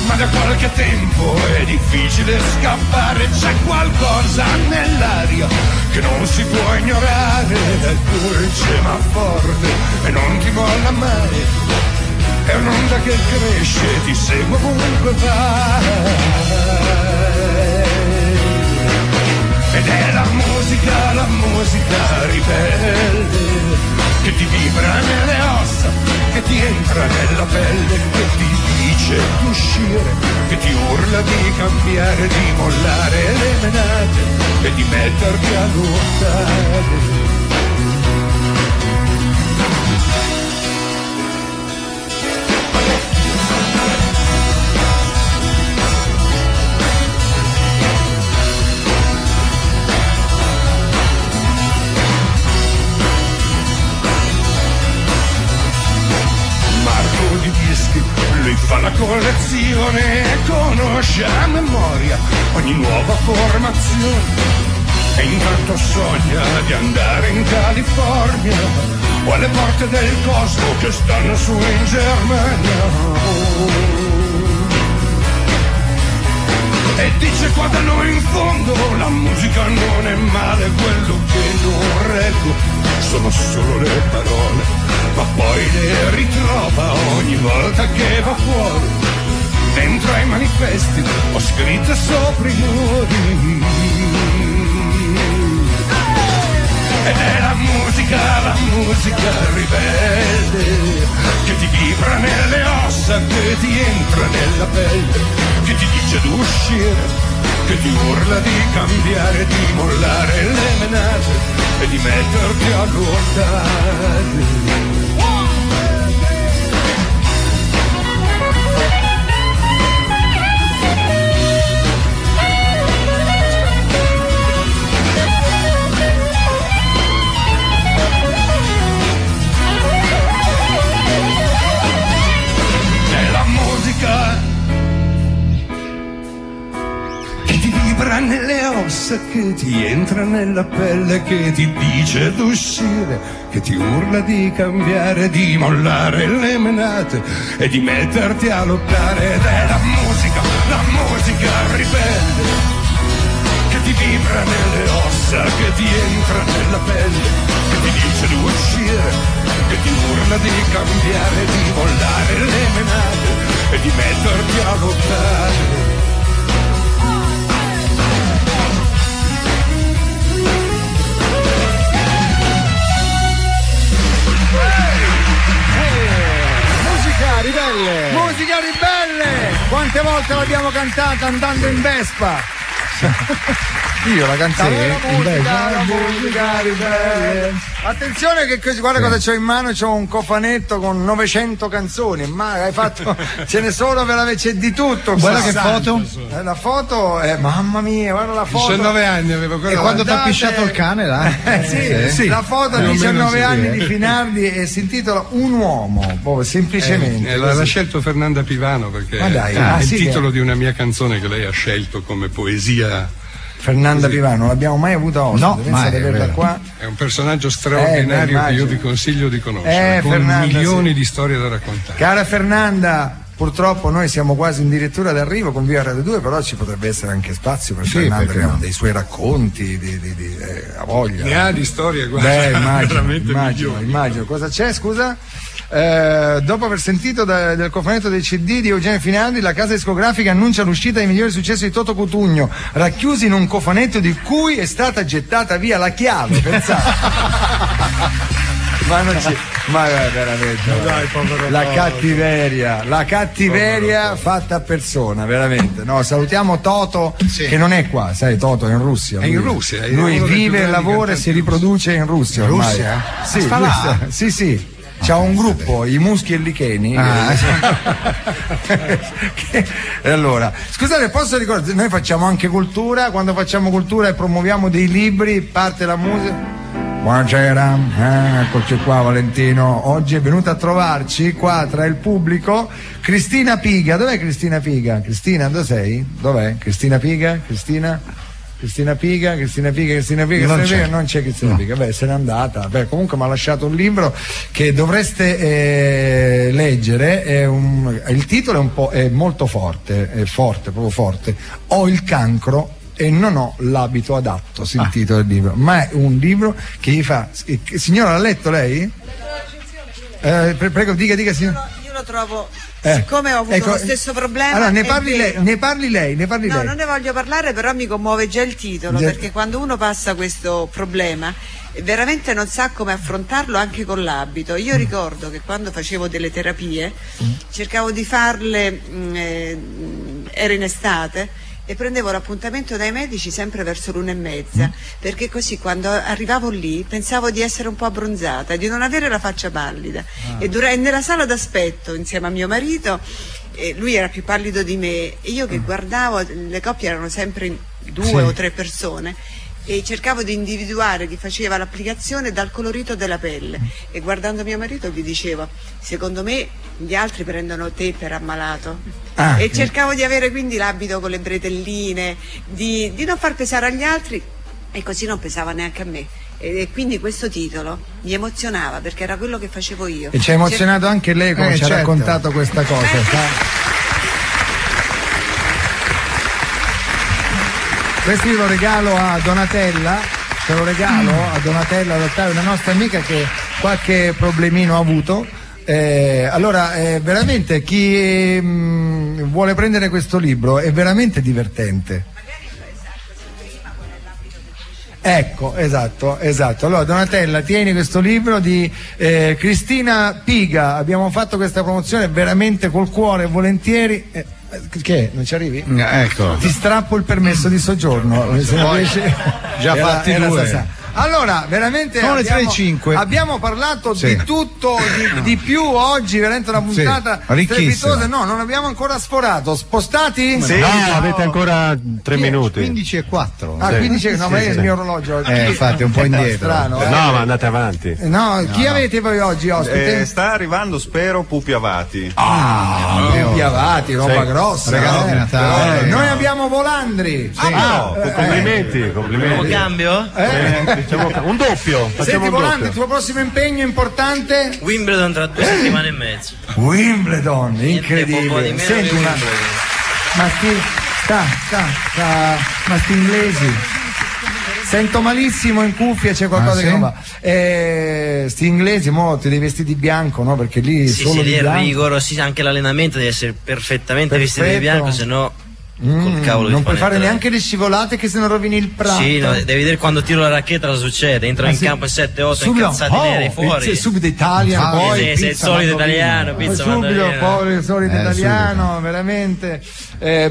Ma da qualche tempo è difficile scappare, c'è qualcosa nell'aria che non si può ignorare, è dolce ma forte e non ti molla mai, è un'onda che cresce, ti segue ovunque vai. Ed è la musica ribelle, che ti vibra nelle ossa, che ti entra nella pelle, che ti dice di uscire, che ti urla di cambiare, di mollare le menate e di metterti a lottare. Lui fa la collezione e conosce a memoria ogni nuova formazione, e intanto sogna di andare in California o alle porte del cosmo che stanno su in Germania. E dice qua da noi in fondo la musica non è male, quello che sono solo le parole, ma poi le ritrova ogni volta che va fuori. Dentro ai manifesti ho scritto sopra i muri. Ed è la musica ribelle, che ti vibra nelle ossa, che ti entra nella pelle, che ti dice d'uscire, che ti urla di cambiare, di mollare le menate e di metterti a lottare. Che ti vibra nelle ossa, che ti entra nella pelle, che ti dice d'uscire, che ti urla di cambiare, di mollare le menate e di metterti a lottare. Ed è la musica ribelle, che ti vibra nelle ossa, che ti entra nella pelle, che ti dice d'uscire, che ti urla di cambiare, di mollare le menate e di metterti a lottare. Ribelle! Musica ribelle! Quante volte l'abbiamo cantata andando in Vespa? Io la cantavo, la musica ribelle. Attenzione che guarda cosa c'ho in mano, c'ho un cofanetto con 900 canzoni, ma hai fatto, ce ne sono c'è di tutto. Guarda che foto. La foto è, mamma mia, guarda la foto. 19 anni avevo quello. E quando ti ha pisciato il cane là? Sì. La foto a 19 anni di Finardi e si intitola Un uomo, semplicemente. L'ha scelto Fernanda Pivano perché è il titolo di una mia canzone che lei ha scelto come poesia. Fernanda Pivano, non l'abbiamo mai avuta ospite, no, mai, qua. È un personaggio straordinario che io vi consiglio di conoscere, con Fernanda, milioni di storie da raccontare. Cara Fernanda, purtroppo noi siamo quasi addirittura d'arrivo con Via Radio 2, però ci potrebbe essere anche spazio per Fernanda, che ha dei suoi racconti, a voglia. Ne ha di storie, guarda. Immagino. Cosa c'è, scusa? Dopo aver sentito del cofanetto dei CD di Eugenio Finardi, la casa discografica annuncia l'uscita dei migliori successi di Toto Cutugno, racchiusi in un cofanetto di cui è stata gettata via la chiave, pensate. Ma veramente, dai, la cattiveria fatta a persona, veramente. No, salutiamo Toto, che non è qua, sai, Toto è in Russia. Lui vive, lavora e si riproduce in Russia ormai. Russia? Sì. C'ha un gruppo, i Muschi e Licheni. E allora, scusate, posso ricordare, noi facciamo anche cultura, quando facciamo cultura e promuoviamo dei libri, parte la musica. Buonasera, eccoci qua Valentino, oggi è venuta a trovarci qua tra il pubblico Cristina Piga. Dov'è Cristina Piga? Cristina, dove sei? Dov'è? Cristina Piga? Cristina Piga, non c'è Cristina Piga, se n'è andata. Comunque mi ha lasciato un libro che dovreste leggere, il titolo è molto forte, proprio forte. Ho il cancro e non ho l'abito adatto, si intitola il libro, ma è un libro che gli fa. Signora, l'ha letto lei? Prego, dica signora. Io lo trovo. Siccome ho avuto lo stesso problema. Allora, ne parli lei. No, non ne voglio parlare, però mi commuove già il titolo, perché quando uno passa questo problema veramente non sa come affrontarlo anche con l'abito. Io ricordo che quando facevo delle terapie cercavo di farle, era in estate, e prendevo l'appuntamento dai medici sempre verso l'1:30, perché così quando arrivavo lì pensavo di essere un po' abbronzata, di non avere la faccia pallida. E nella sala d'aspetto insieme a mio marito, lui era più pallido di me, e io che guardavo, le coppie erano sempre 2 o 3 persone, e cercavo di individuare chi faceva l'applicazione dal colorito della pelle, e guardando mio marito gli dicevo: secondo me gli altri prendono te per ammalato. E cercavo di avere quindi l'abito con le bretelline, di non far pesare agli altri, e così non pesava neanche a me. E quindi questo titolo mi emozionava, perché era quello che facevo io. E ci ha emozionato anche lei quando ci ha raccontato questa cosa. Questo io lo regalo a Donatella, te lo regalo a Donatella, ad Ottavio, una nostra amica che qualche problemino ha avuto. Allora, veramente chi vuole prendere questo libro è veramente divertente. Ecco, esatto. Allora, Donatella, tieni questo libro di Cristina Piga. Abbiamo fatto questa promozione veramente col cuore, volentieri. Che? Non ci arrivi? Ecco. Ti strappo il permesso di soggiorno. Se non riesci... Già fatti due. Allora, veramente sono le 3:05. Abbiamo parlato di tutto, di più oggi, veramente una puntata strepitosa. No, non abbiamo ancora sforato. Spostati? Sì. No, avete ancora 3 minuti. 15:04. Ah, 15, no, ma è il mio orologio. Infatti, un po' indietro. Strano, no, ma andate avanti. No, chi avete voi oggi ospite? Sta arrivando, spero, Pupi Avati. Pupi Avati, roba grossa. Regalo di Natale. Noi abbiamo Volandri. Complimenti. Un cambio? Diciamo un doppio. Senti Volandri, il tuo prossimo impegno importante? Wimbledon tra 2 settimane e mezzo. Wimbledon, incredibile. Senti ma sti inglesi. Sento malissimo in cuffia, c'è qualcosa che non va. Sti inglesi, mo ti devi vestire di bianco, no? Perché lì solo di bianco. È rigoro, anche l'allenamento deve essere perfettamente vestito di bianco, se no col cavolo non puoi fare neanche le scivolate che se non rovini il prato. Sì, no, devi vedere quando tiro la racchetta cosa succede. Entrano in campo 7-8 incazzati neri fuori. Subito Italia, poi sei il solito italiano, pizza subito, poi il solito italiano, veramente.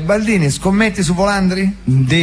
Baldini, scommetti su Volandri?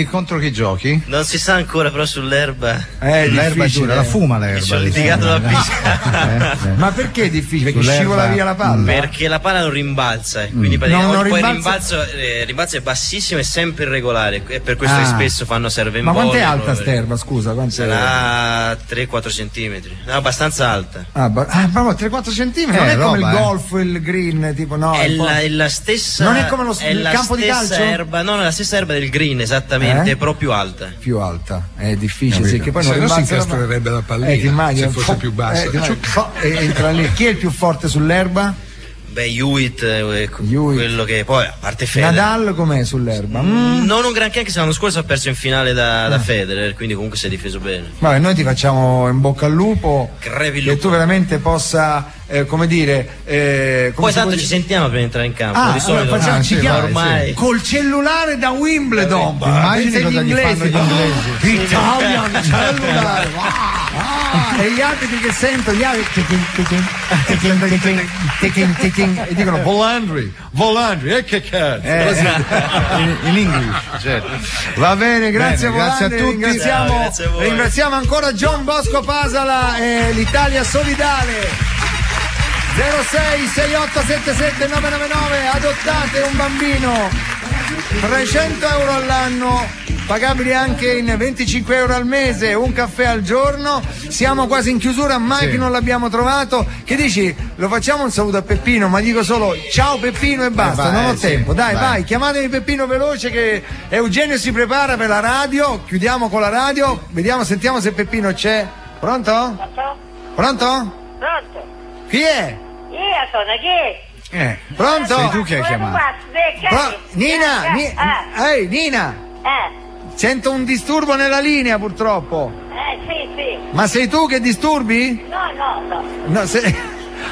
Contro chi giochi? Non si sa ancora, però sull'erba. L'erba è dura, la fuma l'erba. Mi sono litigato da pista. Ma perché è difficile? Perché scivola via la palla? Perché la palla non rimbalza, quindi praticamente poi il rimbalzo è bassissimo e sempre irregolare, e per questo che spesso fanno serve in Ma quanto è volley, alta sterba, scusa? Sarà 3-4 centimetri, no, abbastanza alta. Proprio 3-4 centimetri? Non è come il golf, il green, tipo no? È la stessa. Non è come il campo di calcio? Erba, no, è la stessa erba del green, esattamente, però più alta. Più alta, è difficile, sì, che poi se no si incastrerebbe la pallina, se fosse più bassa. Entra lì. Chi è il più forte sull'erba? Beh, Hewitt, quello che poi, a parte Federer. Nadal com'è sull'erba? Non un granché, anche se l'anno scorso ha perso in finale da Federer, quindi comunque si è difeso bene. Vabbè, noi ti facciamo in bocca al lupo, che tu veramente possa, come dire... poi tanto ci sentiamo per entrare in campo, di solito ci chiamo ormai. Col cellulare da Wimbledon. Immagini cosa gli fanno gli inglesi. Italian cellulare. E gli arbitri che sentono, gli arbitri e dicono Volandri, e che cazzo? In inglese, certo. Va bene, grazie a tutti. Ringraziamo ancora John Bosco Pasala e l'Italia Solidale. 06 68 77 999, adottate un bambino, 300 euro all'anno, pagabili anche in 25 euro al mese, un caffè al giorno. Siamo quasi in chiusura, mai che non l'abbiamo trovato. Che dici? Lo facciamo un saluto a Peppino, ma dico solo ciao Peppino e basta, non ho tempo. Dai, vai, chiamatemi Peppino veloce che Eugenio si prepara per la radio. Chiudiamo con la radio, sentiamo se Peppino c'è. Pronto? Pronto? Chi è? Io sono chi? Pronto? Sei tu che hai chiamato? Nina! Nina! Sento un disturbo nella linea purtroppo. Sì. Ma sei tu che disturbi? No.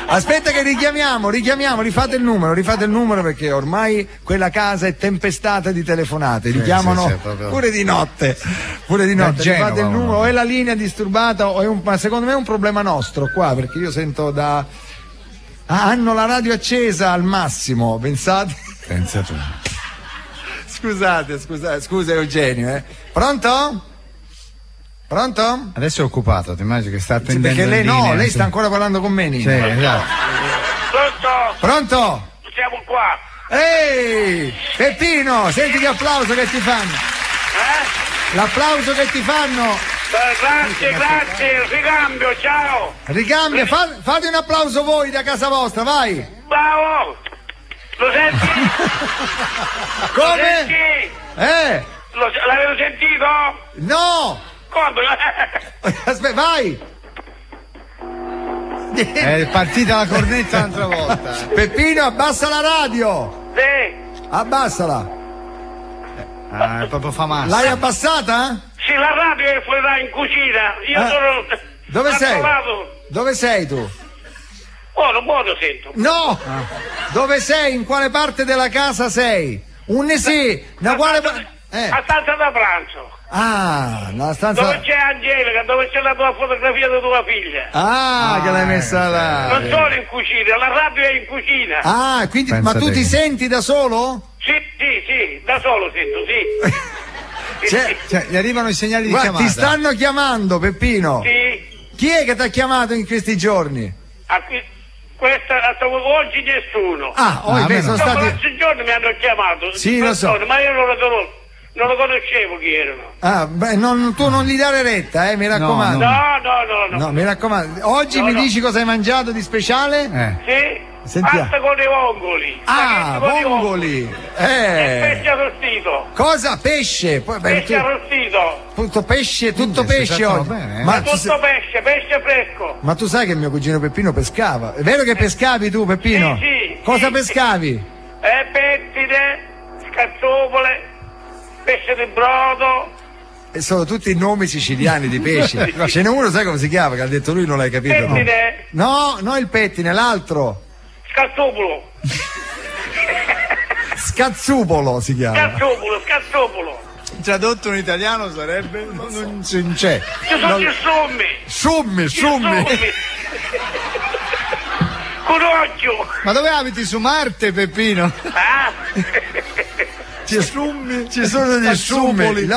Aspetta che richiamiamo, rifate il numero perché ormai quella casa è tempestata di telefonate, richiamano pure di notte, rifate il numero, o è la linea disturbata ma secondo me è un problema nostro qua, perché io sento hanno la radio accesa al massimo, pensate? Pensa tu. Scusate, scusa Eugenio, Pronto? Adesso è occupato, ti immagini che sta attendendo. Perché lei sta ancora parlando con me, Nina. Sì, esatto. Pronto? Siamo qua. Ehi, Peppino, senti che applauso che ti fanno. L'applauso che ti fanno. Grazie, ricambio, ciao. Ricambio, fate un applauso voi da casa vostra, vai. Bravo. Lo senti? Come? Lo senti? L'avevo sentito? No! Come? Aspetta, vai! È partita la cornetta un'altra volta. Peppino, abbassa la radio! Sì! Abbassala! Proprio fa massa. L'hai abbassata? Sì, la radio è fuori là in cucina. Io sono. Dove sei? Trovato. Dove sei tu? Oh, non lo sento. No! Dove sei? In quale parte della casa sei? Da quale A stanza da pranzo. Ah, la stanza. Dove c'è Angelica, dove c'è la tua fotografia di tua figlia. Che l'hai messa là. Non sono in cucina, la radio è in cucina. Ah, quindi, ma tu ti senti da solo? Sì, da solo sento, sì. Cioè, gli arrivano i segnali di Guarda, chiamata. ti stanno chiamando, Peppino. Sì. Chi è che ti ha chiamato in questi giorni? Oggi nessuno. Sono stati. Questi giorni mi hanno chiamato. Sì, lo so. Ma io non lo conoscevo chi erano. Tu non gli dare retta, mi raccomando. No. Mi raccomando. Oggi mi dici cosa hai mangiato di speciale? Sì. Sentiamo. Pasta con i vongoli. Vongoli. Pesce arrostito. Cosa? Pesce? Pesce arrostito. Tutto pesce oggi. Ma tutto pesce fresco. Ma tu sai che mio cugino Peppino pescava? È vero che pescavi tu, Peppino? Sì. Cosa pescavi? Pettine, scazzopole, pesce di brodo. E sono tutti nomi siciliani di pesci. Ce n'è uno, sai come si chiama? Che ha detto lui, non l'hai capito. Pettine. No, il pettine, l'altro. Scazzopolo. Scazzupolo si chiama. Scazzopolo. Tradotto in italiano sarebbe? Non c'è. Io sono gli Summi. Con occhio. Ma dove abiti? Su Marte, Peppino? Ci sono gli summoli. Il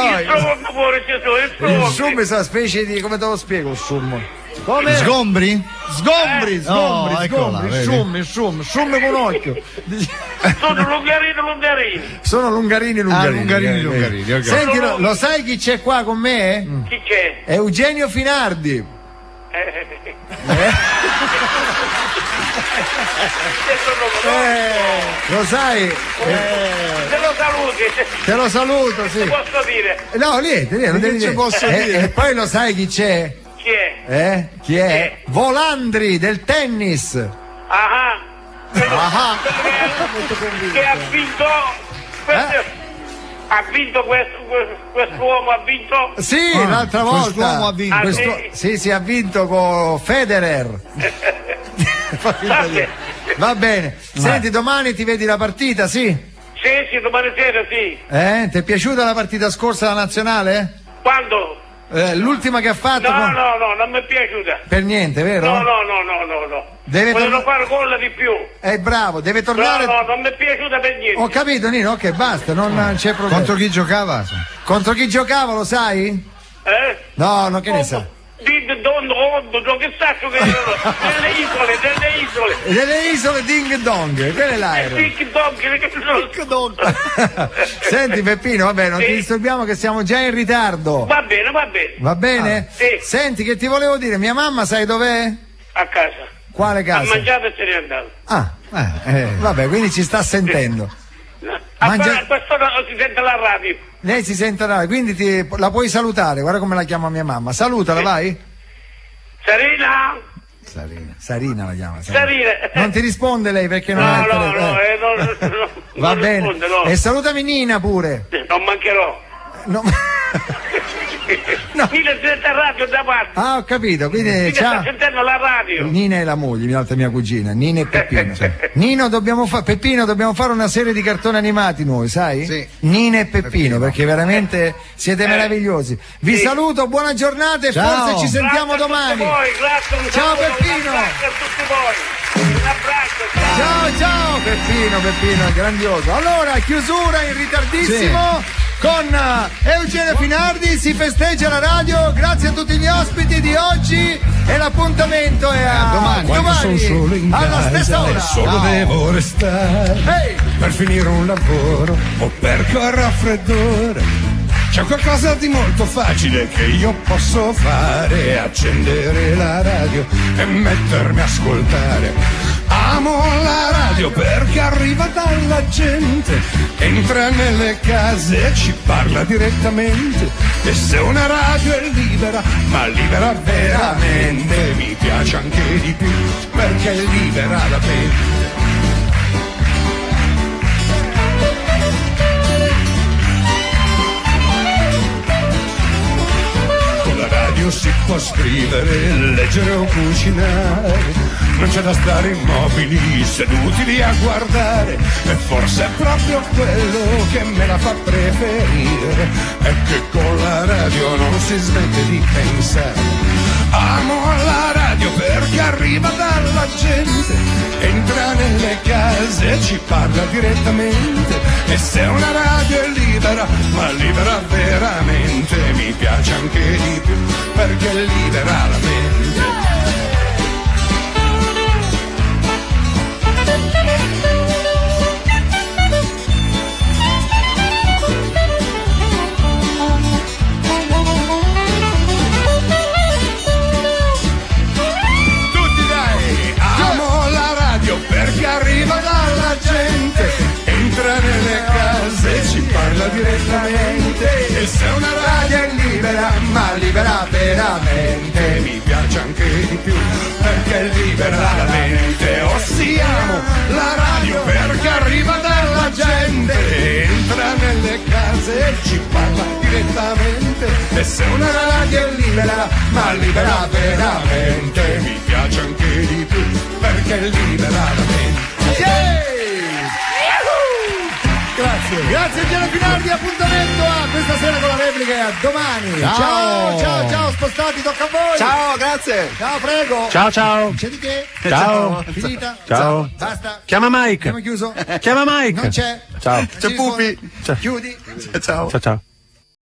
summi è una specie di. Come te lo spiego il summo? Come? Sgombri? Sgombri. Summi con occhio. Sono lungarini. Okay. Senti, lo sai chi c'è qua con me? Chi c'è? È Eugenio Finardi. Lo sai? Te lo saluto, sì. Te posso dire? No, niente, non devi dire. E poi lo sai chi c'è? Chi è? Chi è? Volandri del tennis. Che ha vinto. Ha vinto quest'uomo, ha vinto? Sì, l'altra volta. Quest'uomo ha vinto. Sì, ha vinto con Federer. Va bene. Senti, domani ti vedi la partita, sì? Sì, domani sera sì. Ti è piaciuta la partita scorsa, la nazionale? Quando? L'ultima che ha fatto? No, non mi è piaciuta. Per niente, vero? No. Volevo fare gol di più. Bravo, deve tornare. No, non mi è piaciuta per niente. Ho capito, Nino, ok, basta, non c'è problema. Contro chi giocava? Contro chi giocava, lo sai? No, che ne sa? Che sacco che delle isole. Delle isole Ding Dong, quella è l'aereo. Ding Dong. Senti Peppino, vabbè, non ti disturbiamo che siamo già in ritardo. Va bene. Va bene? Sì. Senti, che ti volevo dire, mia mamma sai dov'è? A casa. Quale casa? Ha mangiato e se n'è andato. Vabbè, quindi ci sta sentendo. Quest'ora si sente la radio. Lei si sente la radio, quindi la puoi salutare, guarda come la chiama mia mamma. Salutala, vai. Sarina la chiama. Sarina. Non ti risponde lei perché non ha il telefono. Va bene. Risponde, no. E salutami Nina pure. Non mancherò. Nina sente la radio da parte. Ho capito, quindi Nina ciao. sta sentendo la radio. Nina è la moglie, l'altra mia cugina, Nina e Peppino. Peppino, dobbiamo fare una serie di cartoni animati noi, sai? Sì. Nina e Peppino, perché veramente siete meravigliosi. Vi saluto, buona giornata e forse ci sentiamo domani. Grazie, ciao Peppino. Grazie a tutti voi. Un abbraccio. Ciao Peppino, è grandioso. Allora, chiusura in ritardissimo. Sì. Con Eugenio Finardi si festeggia la radio, grazie a tutti gli ospiti di oggi e l'appuntamento è a domani alla stessa ora. Solo devo restare per finire un lavoro o per quel raffreddore. C'è qualcosa di molto facile che io posso fare: accendere la radio e mettermi a ascoltare. Amo la radio perché arriva dalla gente, entra nelle case e ci parla direttamente. E se una radio è libera, ma libera veramente, mi piace anche di più perché è libera da mente. può scrivere, leggere o cucinare. Non c'è da stare immobili, seduti lì a guardare. E forse è proprio quello che me la fa preferire. È che con la radio non si smette di pensare. Amo la radio perché arriva dalla gente, entra nelle case e ci parla direttamente. E se una radio è libera, ma libera veramente, mi piace anche di più perché libera la mente. Perché arriva dalla gente, entra nelle case, ci parla direttamente. E se una radio è libera, ma libera veramente, mi piace anche di più perché libera la mente. Amo la radio perché arriva dalla gente, entra nelle case, ci parla direttamente. E se una radio è libera, ma libera veramente, mi piace anche di più perché libera la mente. Grazie Gianni Finardi, appuntamento a questa sera con la replica e a domani. Ciao, spostati, tocca a voi. Ciao, grazie. Ciao, prego. Ciao. C'è di che? Ciao. Finita? Ciao. Basta. Chiama Mike. Abbiamo chiuso? Chiama Mike. Non c'è. Ciao. C'è Pupi. Chiudi. Ciao. Ciao.